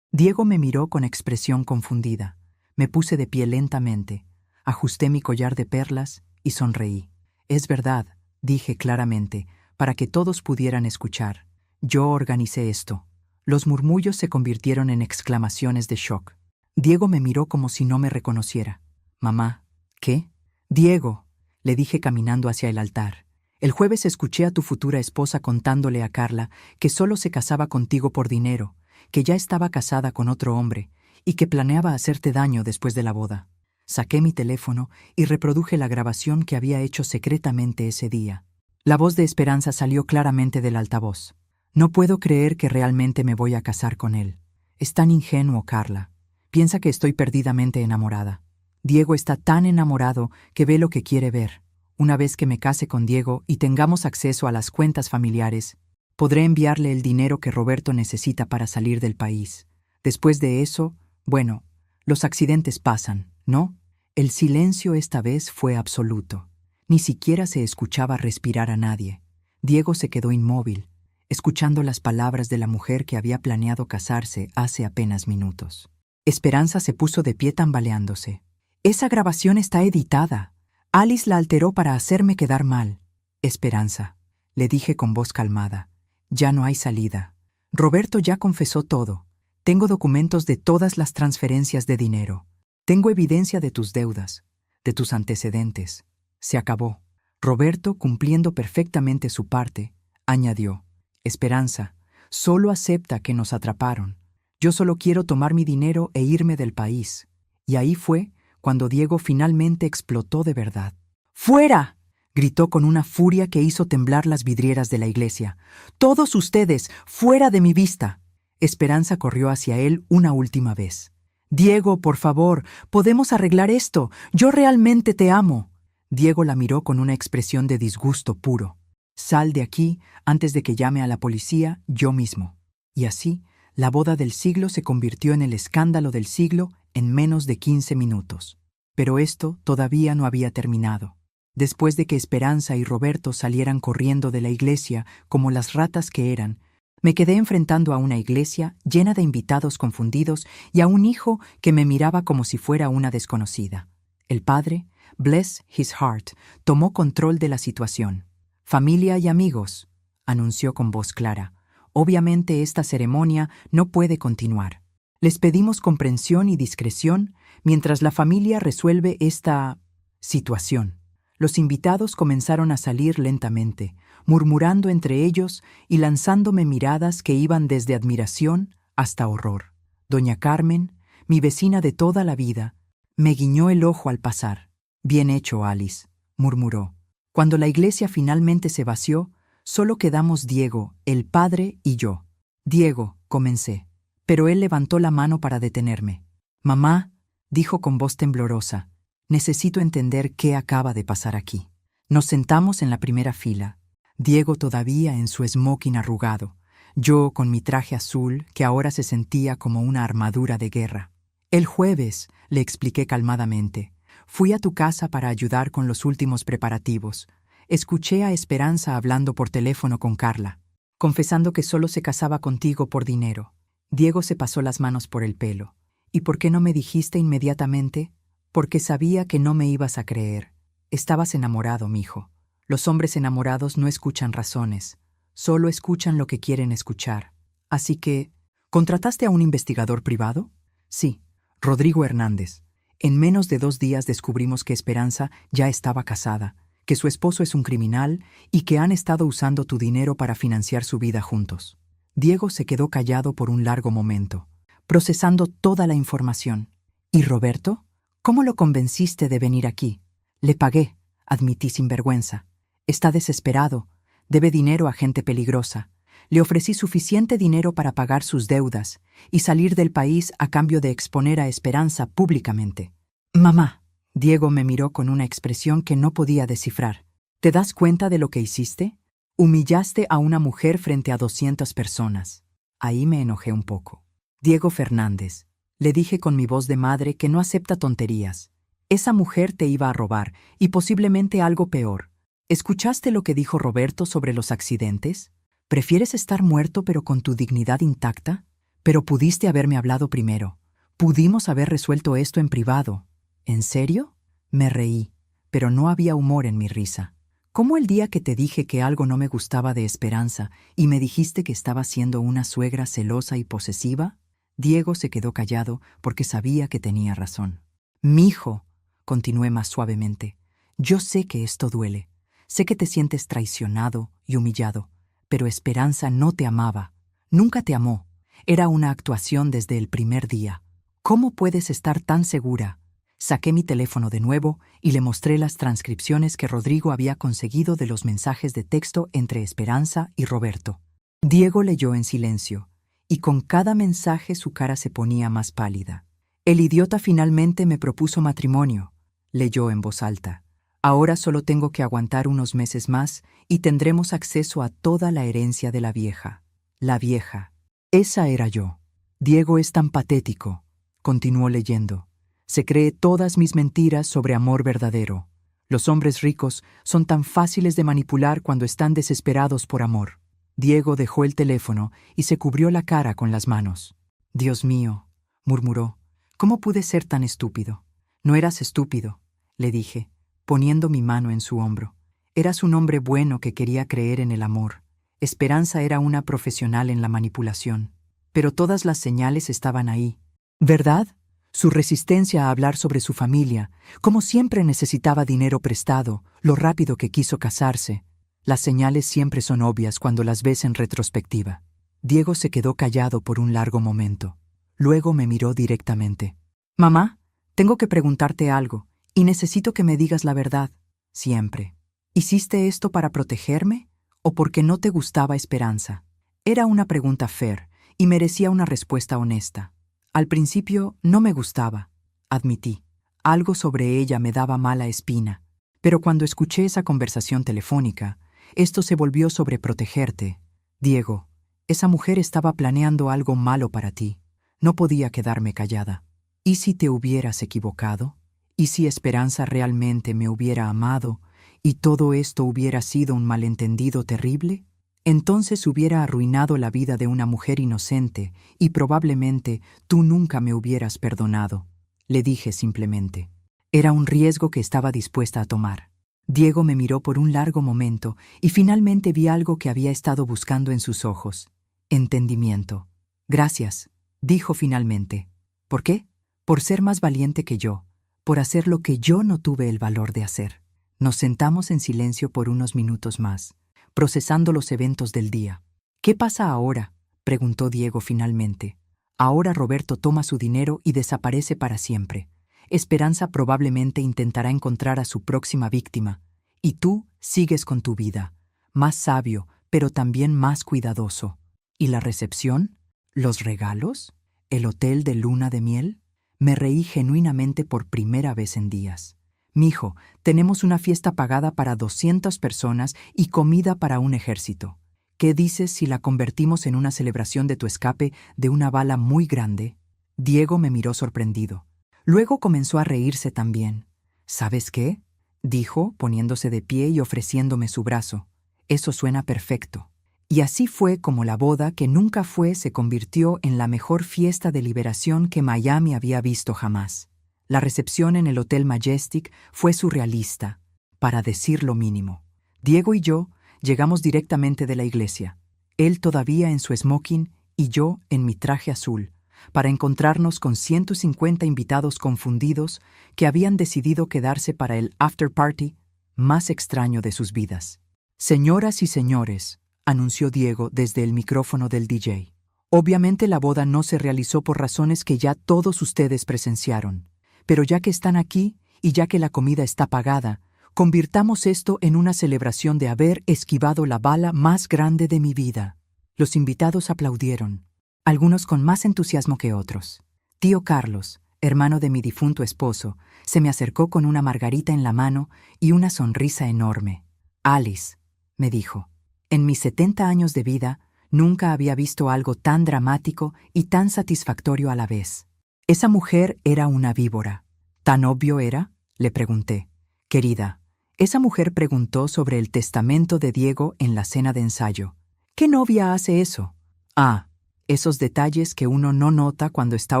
Diego me miró con expresión confundida. Me puse de pie lentamente, ajusté mi collar de perlas y sonreí. «Es verdad», dije claramente, para que todos pudieran escuchar. «Yo organicé esto». Los murmullos se convirtieron en exclamaciones de shock. Diego me miró como si no me reconociera. «Mamá». «¿Qué?» «Diego», le dije caminando hacia el altar. «El jueves escuché a tu futura esposa contándole a Carla que solo se casaba contigo por dinero, que ya estaba casada con otro hombre y que planeaba hacerte daño después de la boda». Saqué mi teléfono y reproduje la grabación que había hecho secretamente ese día. La voz de Esperanza salió claramente del altavoz. No puedo creer que realmente me voy a casar con él. Es tan ingenuo, Carla. Piensa que estoy perdidamente enamorada. Diego está tan enamorado que ve lo que quiere ver. Una vez que me case con Diego y tengamos acceso a las cuentas familiares, podré enviarle el dinero que Roberto necesita para salir del país. Después de eso, bueno, los accidentes pasan, ¿no? El silencio esta vez fue absoluto. Ni siquiera se escuchaba respirar a nadie. Diego se quedó inmóvil, escuchando las palabras de la mujer que había planeado casarse hace apenas minutos. Esperanza se puso de pie tambaleándose. «Esa grabación está editada. Alice la alteró para hacerme quedar mal». «Esperanza», le dije con voz calmada, «ya no hay salida. Roberto ya confesó todo. Tengo documentos de todas las transferencias de dinero. Tengo evidencia de tus deudas, de tus antecedentes. Se acabó». Roberto, cumpliendo perfectamente su parte, añadió, «Esperanza, solo acepta que nos atraparon. Yo solo quiero tomar mi dinero e irme del país». Y ahí fue cuando Diego finalmente explotó de verdad. «¡Fuera!», gritó con una furia que hizo temblar las vidrieras de la iglesia. «¡Todos ustedes, fuera de mi vista!». Esperanza corrió hacia él una última vez. «Diego, por favor, podemos arreglar esto. Yo realmente te amo». Diego la miró con una expresión de disgusto puro. «Sal de aquí antes de que llame a la policía yo mismo». Y así, la boda del siglo se convirtió en el escándalo del siglo en menos de 15 minutos. Pero esto todavía no había terminado. Después de que Esperanza y Roberto salieran corriendo de la iglesia como las ratas que eran, me quedé enfrentando a una iglesia llena de invitados confundidos y a un hijo que me miraba como si fuera una desconocida. El padre, bless his heart, tomó control de la situación. «Familia y amigos», anunció con voz clara, «obviamente esta ceremonia no puede continuar. Les pedimos comprensión y discreción mientras la familia resuelve esta situación». Los invitados comenzaron a salir lentamente, murmurando entre ellos y lanzándome miradas que iban desde admiración hasta horror. Doña Carmen, mi vecina de toda la vida, me guiñó el ojo al pasar. «Bien hecho, Alice», murmuró. Cuando la iglesia finalmente se vació, solo quedamos Diego, el padre y yo. «Diego», comencé, pero él levantó la mano para detenerme. «Mamá», dijo con voz temblorosa, «necesito entender qué acaba de pasar aquí». Nos sentamos en la primera fila, Diego todavía en su smoking arrugado, yo con mi traje azul que ahora se sentía como una armadura de guerra. «El jueves», le expliqué calmadamente, «fui a tu casa para ayudar con los últimos preparativos. Escuché a Esperanza hablando por teléfono con Carla, confesando que solo se casaba contigo por dinero». Diego se pasó las manos por el pelo. «¿Y por qué no me dijiste inmediatamente?» «Porque sabía que no me ibas a creer. Estabas enamorado, mijo. Los hombres enamorados no escuchan razones, solo escuchan lo que quieren escuchar. Así que, ¿contrataste a un investigador privado?» «Sí, Rodrigo Hernández. En menos de 2 días descubrimos que Esperanza ya estaba casada, que su esposo es un criminal y que han estado usando tu dinero para financiar su vida juntos». Diego se quedó callado por un largo momento, procesando toda la información. «¿Y Roberto? ¿Cómo lo convenciste de venir aquí?» «Le pagué», admití sin vergüenza. «Está desesperado. Debe dinero a gente peligrosa. Le ofrecí suficiente dinero para pagar sus deudas y salir del país a cambio de exponer a Esperanza públicamente». «Mamá», Diego me miró con una expresión que no podía descifrar. «¿Te das cuenta de lo que hiciste? Humillaste a una mujer frente a 200 personas». Ahí me enojé un poco. «Diego Fernández», le dije con mi voz de madre que no acepta tonterías. «Esa mujer te iba a robar y posiblemente algo peor. ¿Escuchaste lo que dijo Roberto sobre los accidentes? ¿Prefieres estar muerto pero con tu dignidad intacta? Pero pudiste haberme hablado primero. Pudimos haber resuelto esto en privado». «¿En serio?». Me reí, pero no había humor en mi risa. «¿Cómo el día que te dije que algo no me gustaba de Esperanza y me dijiste que estaba siendo una suegra celosa y posesiva?» Diego se quedó callado porque sabía que tenía razón. «Mijo», continué más suavemente, «yo sé que esto duele. Sé que te sientes traicionado y humillado, pero Esperanza no te amaba. Nunca te amó. Era una actuación desde el primer día. ¿Cómo puedes estar tan segura? Saqué mi teléfono de nuevo y le mostré las transcripciones que Rodrigo había conseguido de los mensajes de texto entre Esperanza y Roberto. Diego leyó en silencio, y con cada mensaje su cara se ponía más pálida. El idiota finalmente me propuso matrimonio, leyó en voz alta. Ahora solo tengo que aguantar unos meses más y tendremos acceso a toda la herencia de la vieja. La vieja. Esa era yo. Diego es tan patético, continuó leyendo. Se cree todas mis mentiras sobre amor verdadero. Los hombres ricos son tan fáciles de manipular cuando están desesperados por amor. Diego dejó el teléfono y se cubrió la cara con las manos. Dios mío, murmuró, ¿cómo pude ser tan estúpido? No eras estúpido, le dije, poniendo mi mano en su hombro. Eras un hombre bueno que quería creer en el amor. Esperanza era una profesional en la manipulación. Pero todas las señales estaban ahí. ¿Verdad? Su resistencia a hablar sobre su familia, como siempre necesitaba dinero prestado, lo rápido que quiso casarse. Las señales siempre son obvias cuando las ves en retrospectiva. Diego se quedó callado por un largo momento. Luego me miró directamente. «Mamá, tengo que preguntarte algo, y necesito que me digas la verdad. Siempre. ¿Hiciste esto para protegerme o porque no te gustaba Esperanza?» Era una pregunta fair y merecía una respuesta honesta. Al principio no me gustaba, admití. Algo sobre ella me daba mala espina. Pero cuando escuché esa conversación telefónica, esto se volvió sobre protegerte. Diego, esa mujer estaba planeando algo malo para ti. No podía quedarme callada. ¿Y si te hubieras equivocado? ¿Y si Esperanza realmente me hubiera amado y todo esto hubiera sido un malentendido terrible? Entonces hubiera arruinado la vida de una mujer inocente y probablemente tú nunca me hubieras perdonado. Le dije simplemente. Era un riesgo que estaba dispuesta a tomar. Diego me miró por un largo momento y finalmente vi algo que había estado buscando en sus ojos. Entendimiento. Gracias, dijo finalmente. ¿Por qué? Por ser más valiente que yo, por hacer lo que yo no tuve el valor de hacer. Nos sentamos en silencio por unos minutos más, procesando los eventos del día. ¿Qué pasa ahora?, preguntó Diego finalmente. Ahora Roberto toma su dinero y desaparece para siempre. Esperanza probablemente intentará encontrar a su próxima víctima. Y tú sigues con tu vida, más sabio, pero también más cuidadoso. ¿Y la recepción? ¿Los regalos? ¿El hotel de luna de miel? Me reí genuinamente por primera vez en días. Mijo, tenemos una fiesta pagada para 200 personas y comida para un ejército. ¿Qué dices si la convertimos en una celebración de tu escape de una bala muy grande? Diego me miró sorprendido. Luego comenzó a reírse también. ¿Sabes qué?, dijo, poniéndose de pie y ofreciéndome su brazo. Eso suena perfecto. Y así fue como la boda que nunca fue se convirtió en la mejor fiesta de liberación que Miami había visto jamás. La recepción en el Hotel Majestic fue surrealista, para decir lo mínimo. Diego y yo llegamos directamente de la iglesia, él todavía en su smoking y yo en mi traje azul, para encontrarnos con 150 invitados confundidos que habían decidido quedarse para el after party más extraño de sus vidas. «Señoras y señores», anunció Diego desde el micrófono del DJ. «Obviamente la boda no se realizó por razones que ya todos ustedes presenciaron. Pero ya que están aquí y ya que la comida está pagada, convirtamos esto en una celebración de haber esquivado la bala más grande de mi vida». Los invitados aplaudieron, algunos con más entusiasmo que otros. Tío Carlos, hermano de mi difunto esposo, se me acercó con una margarita en la mano y una sonrisa enorme. «Alice», me dijo, «en mis 70 años de vida nunca había visto algo tan dramático y tan satisfactorio a la vez». Esa mujer era una víbora. ¿Tan obvio era?, le pregunté. «Querida, esa mujer preguntó sobre el testamento de Diego en la cena de ensayo. ¿Qué novia hace eso?». «Ah, esos detalles que uno no nota cuando está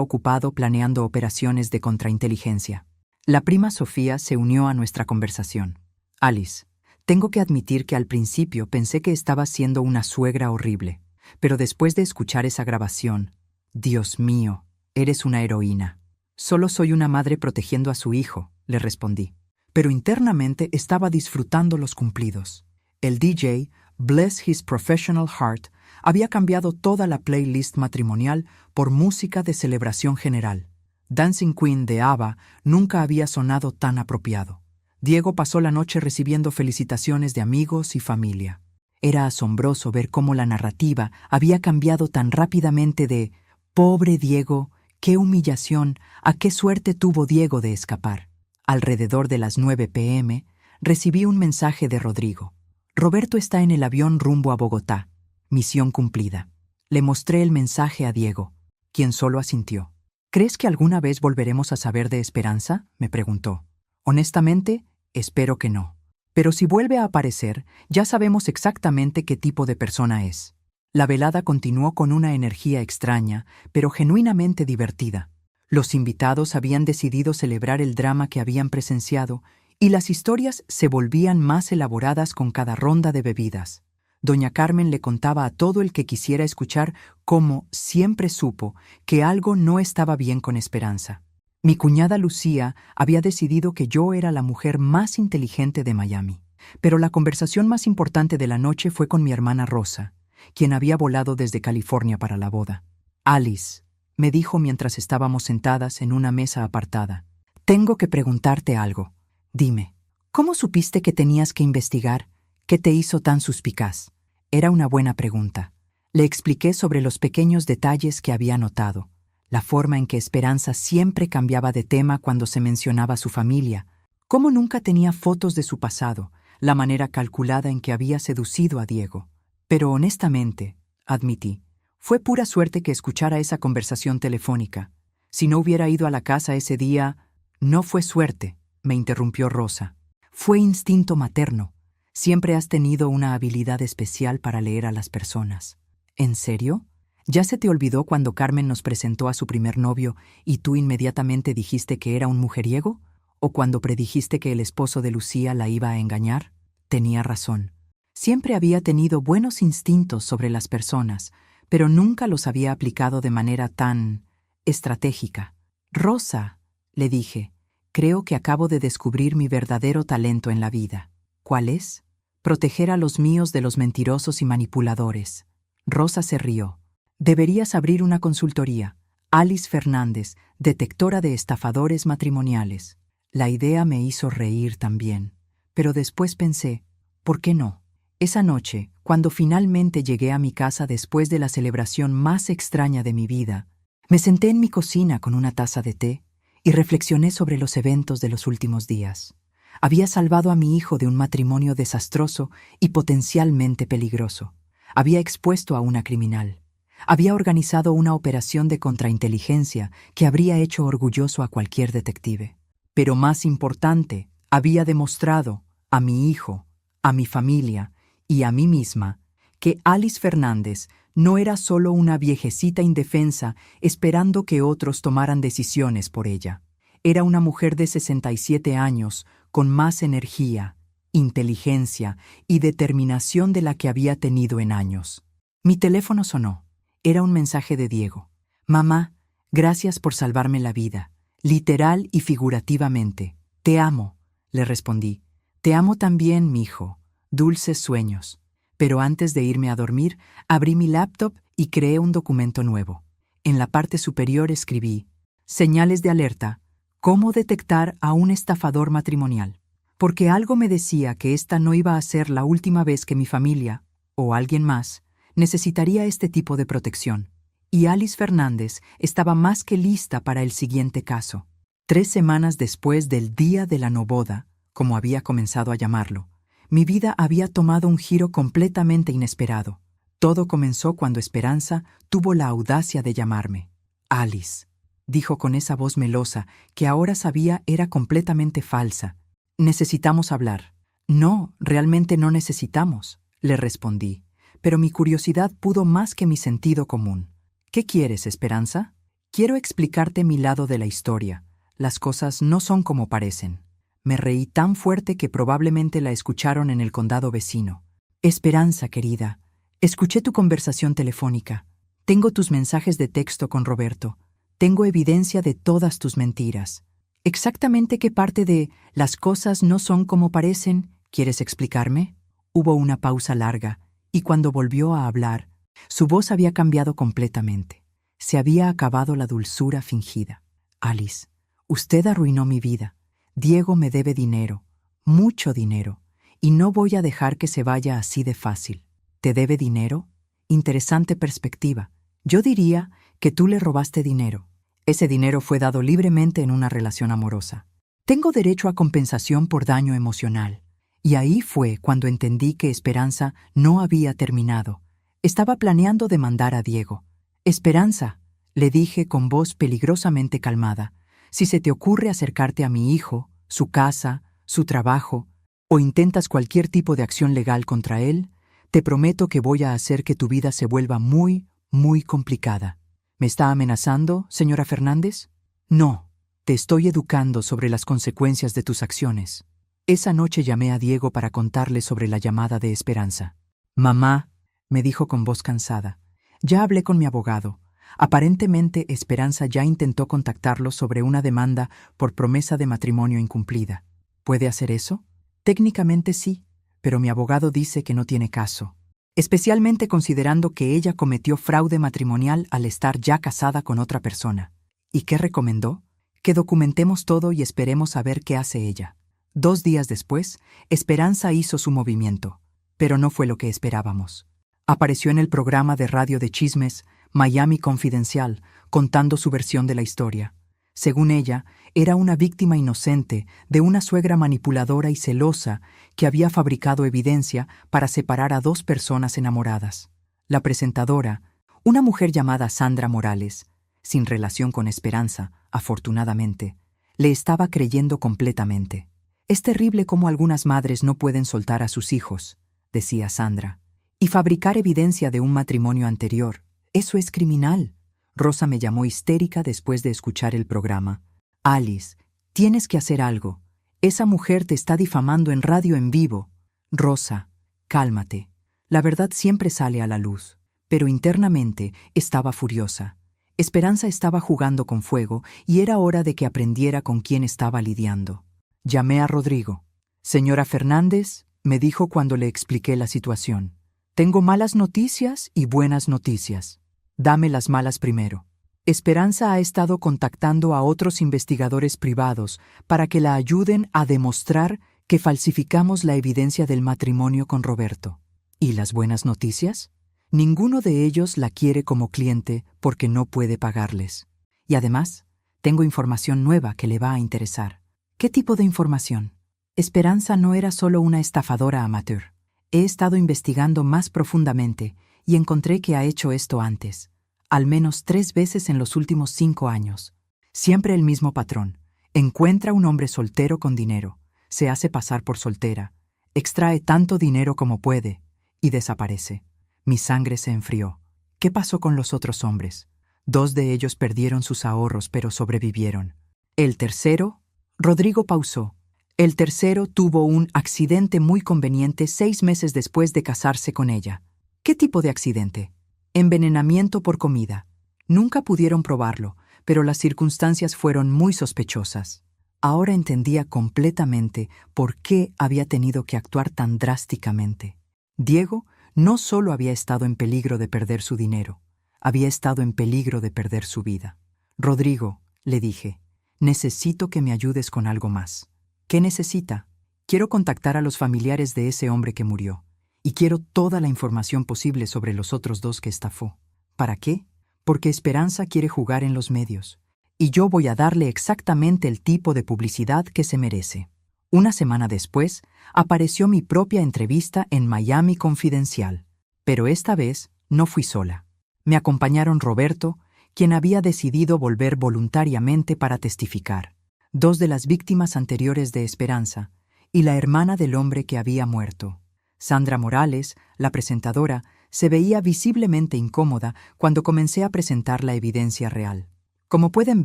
ocupado planeando operaciones de contrainteligencia». La prima Sofía se unió a nuestra conversación. «Alice, tengo que admitir que al principio pensé que estabas siendo una suegra horrible, pero después de escuchar esa grabación, Dios mío, eres una heroína». «Solo soy una madre protegiendo a su hijo», le respondí. Pero internamente estaba disfrutando los cumplidos. El DJ, bless his professional heart, había cambiado toda la playlist matrimonial por música de celebración general. Dancing Queen de ABBA nunca había sonado tan apropiado. Diego pasó la noche recibiendo felicitaciones de amigos y familia. Era asombroso ver cómo la narrativa había cambiado tan rápidamente de «Pobre Diego, qué humillación, a qué suerte tuvo Diego de escapar». Alrededor de las 9 p.m., recibí un mensaje de Rodrigo. «Roberto está en el avión rumbo a Bogotá. Misión cumplida». Le mostré el mensaje a Diego, quien solo asintió. «¿Crees que alguna vez volveremos a saber de Esperanza?», me preguntó. «Honestamente, espero que no. Pero si vuelve a aparecer, ya sabemos exactamente qué tipo de persona es». La velada continuó con una energía extraña, pero genuinamente divertida. Los invitados habían decidido celebrar el drama que habían presenciado, y las historias se volvían más elaboradas con cada ronda de bebidas. Doña Carmen le contaba a todo el que quisiera escuchar cómo siempre supo que algo no estaba bien con Esperanza. Mi cuñada Lucía había decidido que yo era la mujer más inteligente de Miami. Pero la conversación más importante de la noche fue con mi hermana Rosa, quien había volado desde California para la boda. «Alice», me dijo mientras estábamos sentadas en una mesa apartada, «tengo que preguntarte algo. Dime, ¿cómo supiste que tenías que investigar? ¿Qué te hizo tan suspicaz?». Era una buena pregunta. Le expliqué sobre los pequeños detalles que había notado, la forma en que Esperanza siempre cambiaba de tema cuando se mencionaba su familia, cómo nunca tenía fotos de su pasado, la manera calculada en que había seducido a Diego. Pero honestamente, admití, fue pura suerte que escuchara esa conversación telefónica. Si no hubiera ido a la casa ese día... «No fue suerte», me interrumpió Rosa. «Fue instinto materno. Siempre has tenido una habilidad especial para leer a las personas». «¿En serio? ¿Ya se te olvidó cuando Carmen nos presentó a su primer novio y tú inmediatamente dijiste que era un mujeriego? ¿O cuando predijiste que el esposo de Lucía la iba a engañar?» Tenía razón. Siempre había tenido buenos instintos sobre las personas, pero nunca los había aplicado de manera tan estratégica. «Rosa», le dije, «creo que acabo de descubrir mi verdadero talento en la vida». «¿Cuál es?». «Proteger a los míos de los mentirosos y manipuladores». Rosa se rió. «Deberías abrir una consultoría. Alice Fernández, detectora de estafadores matrimoniales». La idea me hizo reír también, pero después pensé, ¿por qué no? Esa noche, cuando finalmente llegué a mi casa después de la celebración más extraña de mi vida, me senté en mi cocina con una taza de té y reflexioné sobre los eventos de los últimos días. Había salvado a mi hijo de un matrimonio desastroso y potencialmente peligroso. Había expuesto a una criminal. Había organizado una operación de contrainteligencia que habría hecho orgulloso a cualquier detective. Pero más importante, había demostrado a mi hijo, a mi familia y a mí misma que Alice Fernández no era solo una viejecita indefensa esperando que otros tomaran decisiones por ella. Era una mujer de 67 años con más energía, inteligencia y determinación de la que había tenido en años. Mi teléfono sonó. Era un mensaje de Diego. «Mamá, gracias por salvarme la vida, literal y figurativamente. Te amo», le respondí. «Te amo también, mijo. Dulces sueños». Pero antes de irme a dormir, abrí mi laptop y creé un documento nuevo. En la parte superior escribí: «Señales de alerta. ¿Cómo detectar a un estafador matrimonial?». Porque algo me decía que esta no iba a ser la última vez que mi familia, o alguien más, necesitaría este tipo de protección. Y Alice Fernández estaba más que lista para el siguiente caso. 3 semanas después del día de la noboda, como había comenzado a llamarlo, mi vida había tomado un giro completamente inesperado. Todo comenzó cuando Esperanza tuvo la audacia de llamarme. «Alice», dijo con esa voz melosa que ahora sabía era completamente falsa. «Necesitamos hablar». «No, realmente no necesitamos», le respondí, pero mi curiosidad pudo más que mi sentido común. «¿Qué quieres, Esperanza?». «Quiero explicarte mi lado de la historia. Las cosas no son como parecen». Me reí tan fuerte que probablemente la escucharon en el condado vecino. «Esperanza, querida, escuché tu conversación telefónica. Tengo tus mensajes de texto con Roberto. Tengo evidencia de todas tus mentiras. ¿Exactamente qué parte de las cosas no son como parecen quieres explicarme?». Hubo una pausa larga, y cuando volvió a hablar, su voz había cambiado completamente. Se había acabado la dulzura fingida. Alice, usted arruinó mi vida. Diego me debe dinero, mucho dinero, y no voy a dejar que se vaya así de fácil. ¿Te debe dinero? Interesante perspectiva. Yo diría que tú le robaste dinero. Ese dinero fue dado libremente en una relación amorosa. Tengo derecho a compensación por daño emocional. Y ahí fue cuando entendí que Esperanza no había terminado. Estaba planeando demandar a Diego. Esperanza, le dije con voz peligrosamente calmada, si se te ocurre acercarte a mi hijo, su casa, su trabajo, o intentas cualquier tipo de acción legal contra él, te prometo que voy a hacer que tu vida se vuelva muy, muy complicada. ¿Me está amenazando, señora Fernández? No, te estoy educando sobre las consecuencias de tus acciones. Esa noche llamé a Diego para contarle sobre la llamada de Esperanza. Mamá, me dijo con voz cansada, ya hablé con mi abogado. Aparentemente Esperanza ya intentó contactarlo sobre una demanda por promesa de matrimonio incumplida. ¿Puede hacer eso? Técnicamente sí, pero mi abogado dice que no tiene caso, especialmente considerando que ella cometió fraude matrimonial al estar ya casada con otra persona. ¿Y qué recomendó? Que documentemos todo y esperemos a ver qué hace ella. 2 días después, Esperanza hizo su movimiento, pero no fue lo que esperábamos. Apareció en el programa de radio de chismes Miami Confidencial, contando su versión de la historia. Según ella, era una víctima inocente de una suegra manipuladora y celosa que había fabricado evidencia para separar a 2 personas enamoradas. La presentadora, una mujer llamada Sandra Morales, sin relación con Esperanza, afortunadamente, le estaba creyendo completamente. Es terrible cómo algunas madres no pueden soltar a sus hijos, decía Sandra, y fabricar evidencia de un matrimonio anterior. Eso es criminal. Rosa me llamó histérica después de escuchar el programa. Alice, tienes que hacer algo. Esa mujer te está difamando en radio en vivo. Rosa, cálmate. La verdad siempre sale a la luz. Pero internamente estaba furiosa. Esperanza estaba jugando con fuego y era hora de que aprendiera con quién estaba lidiando. Llamé a Rodrigo. Señora Fernández, me dijo cuando le expliqué la situación. Tengo malas noticias y buenas noticias. Dame las malas primero. Esperanza ha estado contactando a otros investigadores privados para que la ayuden a demostrar que falsificamos la evidencia del matrimonio con Roberto. ¿Y las buenas noticias? Ninguno de ellos la quiere como cliente porque no puede pagarles. Y además, tengo información nueva que le va a interesar. ¿Qué tipo de información? Esperanza no era solo una estafadora amateur. He estado investigando más profundamente y encontré que ha hecho esto antes, al menos 3 veces en los últimos 5 años. Siempre el mismo patrón. Encuentra un hombre soltero con dinero, se hace pasar por soltera, extrae tanto dinero como puede y desaparece. Mi sangre se enfrió. ¿Qué pasó con los otros hombres? 2 de ellos perdieron sus ahorros pero sobrevivieron. El tercero, Rodrigo pausó. El tercero tuvo un accidente muy conveniente 6 meses después de casarse con ella. ¿Qué tipo de accidente? Envenenamiento por comida. Nunca pudieron probarlo, pero las circunstancias fueron muy sospechosas. Ahora entendía completamente por qué había tenido que actuar tan drásticamente. Diego no solo había estado en peligro de perder su dinero, había estado en peligro de perder su vida. Rodrigo, le dije, necesito que me ayudes con algo más. ¿Qué necesita? Quiero contactar a los familiares de ese hombre que murió. Y quiero toda la información posible sobre los otros 2 que estafó. ¿Para qué? Porque Esperanza quiere jugar en los medios. Y yo voy a darle exactamente el tipo de publicidad que se merece. Una semana después, apareció mi propia entrevista en Miami Confidencial. Pero esta vez no fui sola. Me acompañaron Roberto, quien había decidido volver voluntariamente para testificar, 2 de las víctimas anteriores de Esperanza, y la hermana del hombre que había muerto. Sandra Morales, la presentadora, se veía visiblemente incómoda cuando comencé a presentar la evidencia real. Como pueden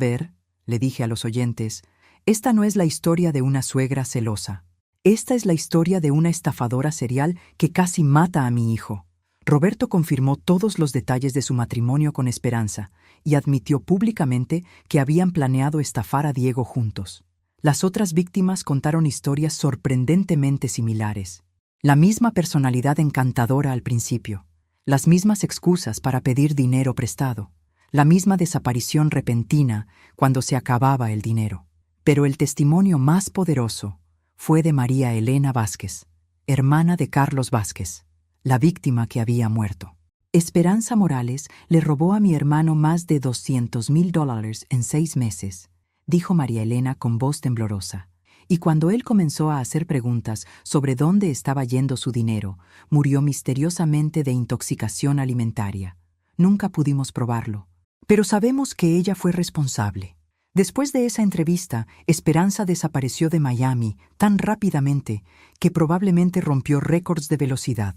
ver, le dije a los oyentes, esta no es la historia de una suegra celosa. Esta es la historia de una estafadora serial que casi mata a mi hijo. Roberto confirmó todos los detalles de su matrimonio con Esperanza y admitió públicamente que habían planeado estafar a Diego juntos. Las otras víctimas contaron historias sorprendentemente similares. La misma personalidad encantadora al principio, las mismas excusas para pedir dinero prestado, la misma desaparición repentina cuando se acababa el dinero. Pero el testimonio más poderoso fue de María Elena Vázquez, hermana de Carlos Vázquez, la víctima que había muerto. Esperanza Morales le robó a mi hermano más de $200,000 en 6 meses, dijo María Elena con voz temblorosa. Y cuando él comenzó a hacer preguntas sobre dónde estaba yendo su dinero, murió misteriosamente de intoxicación alimentaria. Nunca pudimos probarlo, pero sabemos que ella fue responsable. Después de esa entrevista, Esperanza desapareció de Miami tan rápidamente que probablemente rompió récords de velocidad.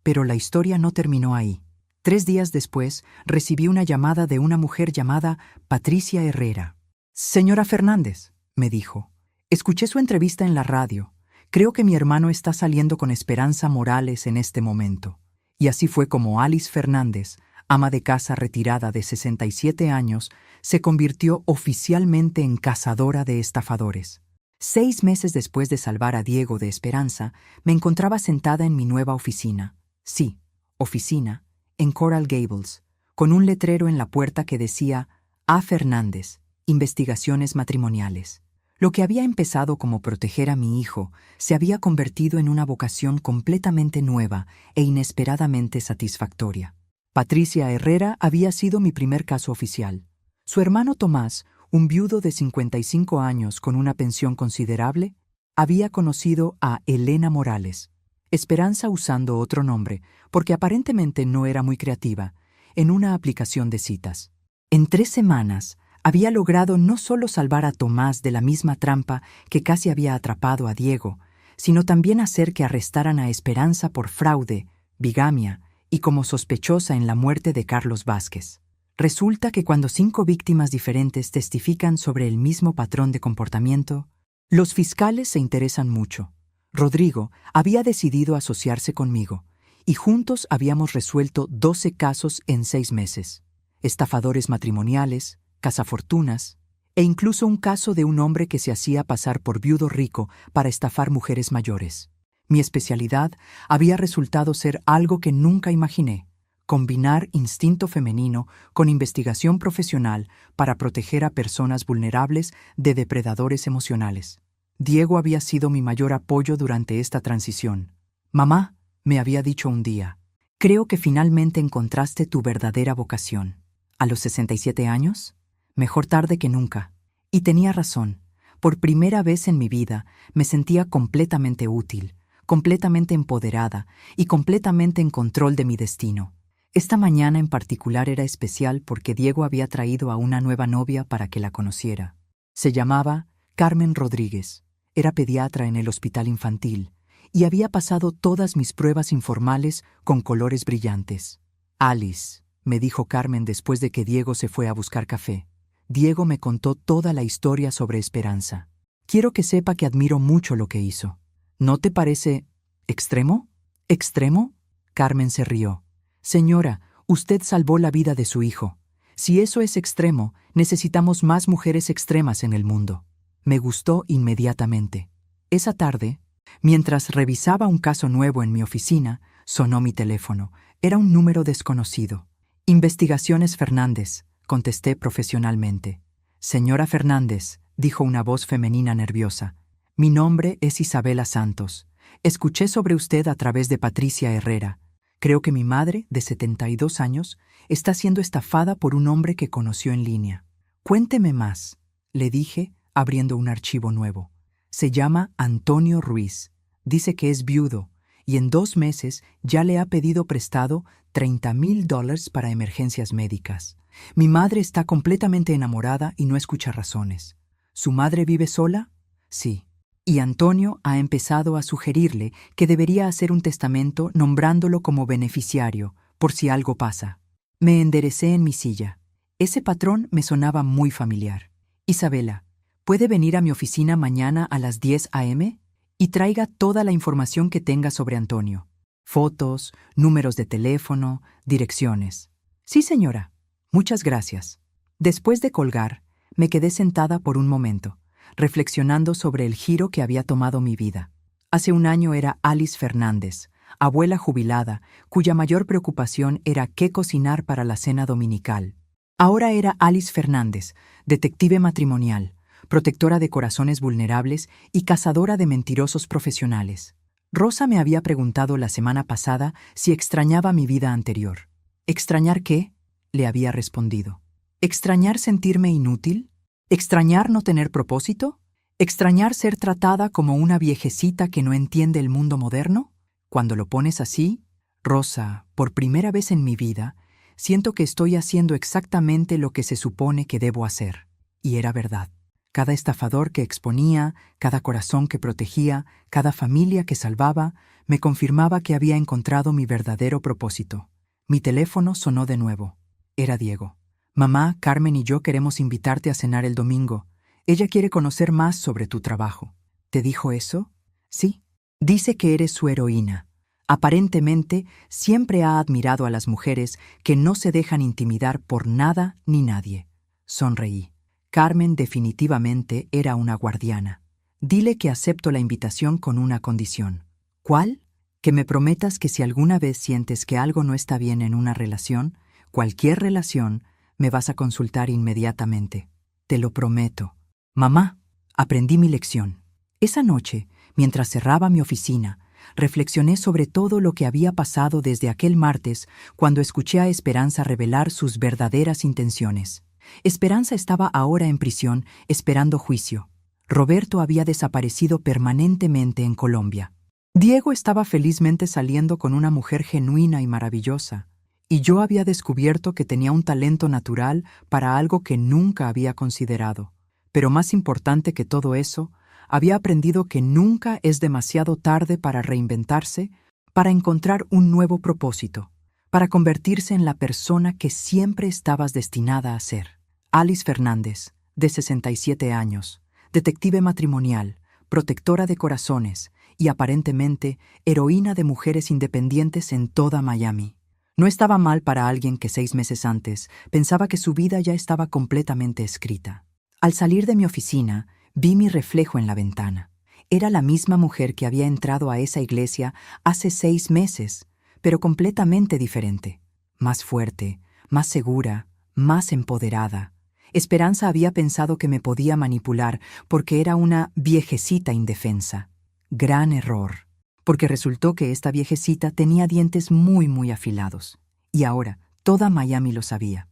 Pero la historia no terminó ahí. 3 días después, recibí una llamada de una mujer llamada Patricia Herrera. «Señora Fernández», me dijo, «escuché su entrevista en la radio. Creo que mi hermano está saliendo con Esperanza Morales en este momento». Y así fue como Alice Fernández, ama de casa retirada de 67 años, se convirtió oficialmente en cazadora de estafadores. 6 meses después de salvar a Diego de Esperanza, me encontraba sentada en mi nueva oficina. Sí, oficina, en Coral Gables, con un letrero en la puerta que decía A. Fernández, Investigaciones Matrimoniales. Lo que había empezado como proteger a mi hijo se había convertido en una vocación completamente nueva e inesperadamente satisfactoria. Patricia Herrera había sido mi primer caso oficial. Su hermano Tomás, un viudo de 55 años con una pensión considerable, había conocido a Elena Morales, Esperanza usando otro nombre, porque aparentemente no era muy creativa, en una aplicación de citas. En 3 semanas, había logrado no solo salvar a Tomás de la misma trampa que casi había atrapado a Diego, sino también hacer que arrestaran a Esperanza por fraude, bigamia y como sospechosa en la muerte de Carlos Vázquez. Resulta que cuando 5 víctimas diferentes testifican sobre el mismo patrón de comportamiento, los fiscales se interesan mucho. Rodrigo había decidido asociarse conmigo, y juntos habíamos resuelto 12 casos en 6 meses. Estafadores matrimoniales, cazafortunas, e incluso un caso de un hombre que se hacía pasar por viudo rico para estafar mujeres mayores. Mi especialidad había resultado ser algo que nunca imaginé: combinar instinto femenino con investigación profesional para proteger a personas vulnerables de depredadores emocionales. Diego había sido mi mayor apoyo durante esta transición. «Mamá», me había dicho un día, «creo que finalmente encontraste tu verdadera vocación». ¿A los 67 años? Mejor tarde que nunca. Y tenía razón. Por primera vez en mi vida me sentía completamente útil, completamente empoderada y completamente en control de mi destino. Esta mañana en particular era especial porque Diego había traído a una nueva novia para que la conociera. Se llamaba Carmen Rodríguez. Era pediatra en el hospital infantil y había pasado todas mis pruebas informales con colores brillantes. «Alice», me dijo Carmen después de que Diego se fue a buscar café. Diego me contó toda la historia sobre Esperanza. «Quiero que sepa que admiro mucho lo que hizo. ¿No te parece extremo?» «¿Extremo?» Carmen se rió. «Señora, usted salvó la vida de su hijo. Si eso es extremo, necesitamos más mujeres extremas en el mundo». Me gustó inmediatamente. Esa tarde, mientras revisaba un caso nuevo en mi oficina, sonó mi teléfono. Era un número desconocido. «Investigaciones Fernández», contesté profesionalmente. «Señora Fernández», dijo una voz femenina nerviosa, «mi nombre es Isabela Santos. Escuché sobre usted a través de Patricia Herrera. Creo que mi madre, de 72 años, está siendo estafada por un hombre que conoció en línea. Cuénteme más», le dije, abriendo un archivo nuevo. «Se llama Antonio Ruiz. Dice que es viudo y en 2 meses ya le ha pedido prestado $30,000 para emergencias médicas. Mi madre está completamente enamorada y no escucha razones. ¿Su madre vive sola? Sí. Y Antonio ha empezado a sugerirle que debería hacer un testamento nombrándolo como beneficiario, por si algo pasa». Me enderecé en mi silla. Ese patrón me sonaba muy familiar. «Isabela, ¿puede venir a mi oficina mañana a las 10 a.m.? Y traiga toda la información que tenga sobre Antonio. Fotos, números de teléfono, direcciones». «Sí, señora. Muchas gracias». Después de colgar, me quedé sentada por un momento, reflexionando sobre el giro que había tomado mi vida. Hace un año era Alice Fernández, abuela jubilada, cuya mayor preocupación era qué cocinar para la cena dominical. Ahora era Alice Fernández, detective matrimonial, protectora de corazones vulnerables y cazadora de mentirosos profesionales. Rosa me había preguntado la semana pasada si extrañaba mi vida anterior. ¿Extrañar qué?, le había respondido. ¿Extrañar sentirme inútil? ¿Extrañar no tener propósito? ¿Extrañar ser tratada como una viejecita que no entiende el mundo moderno? Cuando lo pones así, Rosa, por primera vez en mi vida, siento que estoy haciendo exactamente lo que se supone que debo hacer. Y era verdad. Cada estafador que exponía, cada corazón que protegía, cada familia que salvaba, me confirmaba que había encontrado mi verdadero propósito. Mi teléfono sonó de nuevo. Era Diego. Mamá, Carmen y yo queremos invitarte a cenar el domingo. Ella quiere conocer más sobre tu trabajo. ¿Te dijo eso? Sí. Dice que eres su heroína. Aparentemente, siempre ha admirado a las mujeres que no se dejan intimidar por nada ni nadie. Sonreí. Carmen definitivamente era una guardiana. Dile que acepto la invitación con una condición. ¿Cuál? Que me prometas que si alguna vez sientes que algo no está bien en una relación, cualquier relación, me vas a consultar inmediatamente. Te lo prometo. Mamá, aprendí mi lección. Esa noche, mientras cerraba mi oficina, reflexioné sobre todo lo que había pasado desde aquel martes cuando escuché a Esperanza revelar sus verdaderas intenciones. Esperanza estaba ahora en prisión esperando juicio. Roberto había desaparecido permanentemente en Colombia. Diego estaba felizmente saliendo con una mujer genuina y maravillosa, y yo había descubierto que tenía un talento natural para algo que nunca había considerado. Pero más importante que todo eso, había aprendido que nunca es demasiado tarde para reinventarse, para encontrar un nuevo propósito, para convertirse en la persona que siempre estabas destinada a ser. Alice Fernández, de 67 años, detective matrimonial, protectora de corazones y aparentemente heroína de mujeres independientes en toda Miami. No estaba mal para alguien que 6 meses antes pensaba que su vida ya estaba completamente escrita. Al salir de mi oficina, vi mi reflejo en la ventana. Era la misma mujer que había entrado a esa iglesia hace 6 meses, pero completamente diferente. Más fuerte, más segura, más empoderada. Esperanza había pensado que me podía manipular porque era una viejecita indefensa. Gran error, porque resultó que esta viejecita tenía dientes muy afilados. Y ahora, toda Miami lo sabía.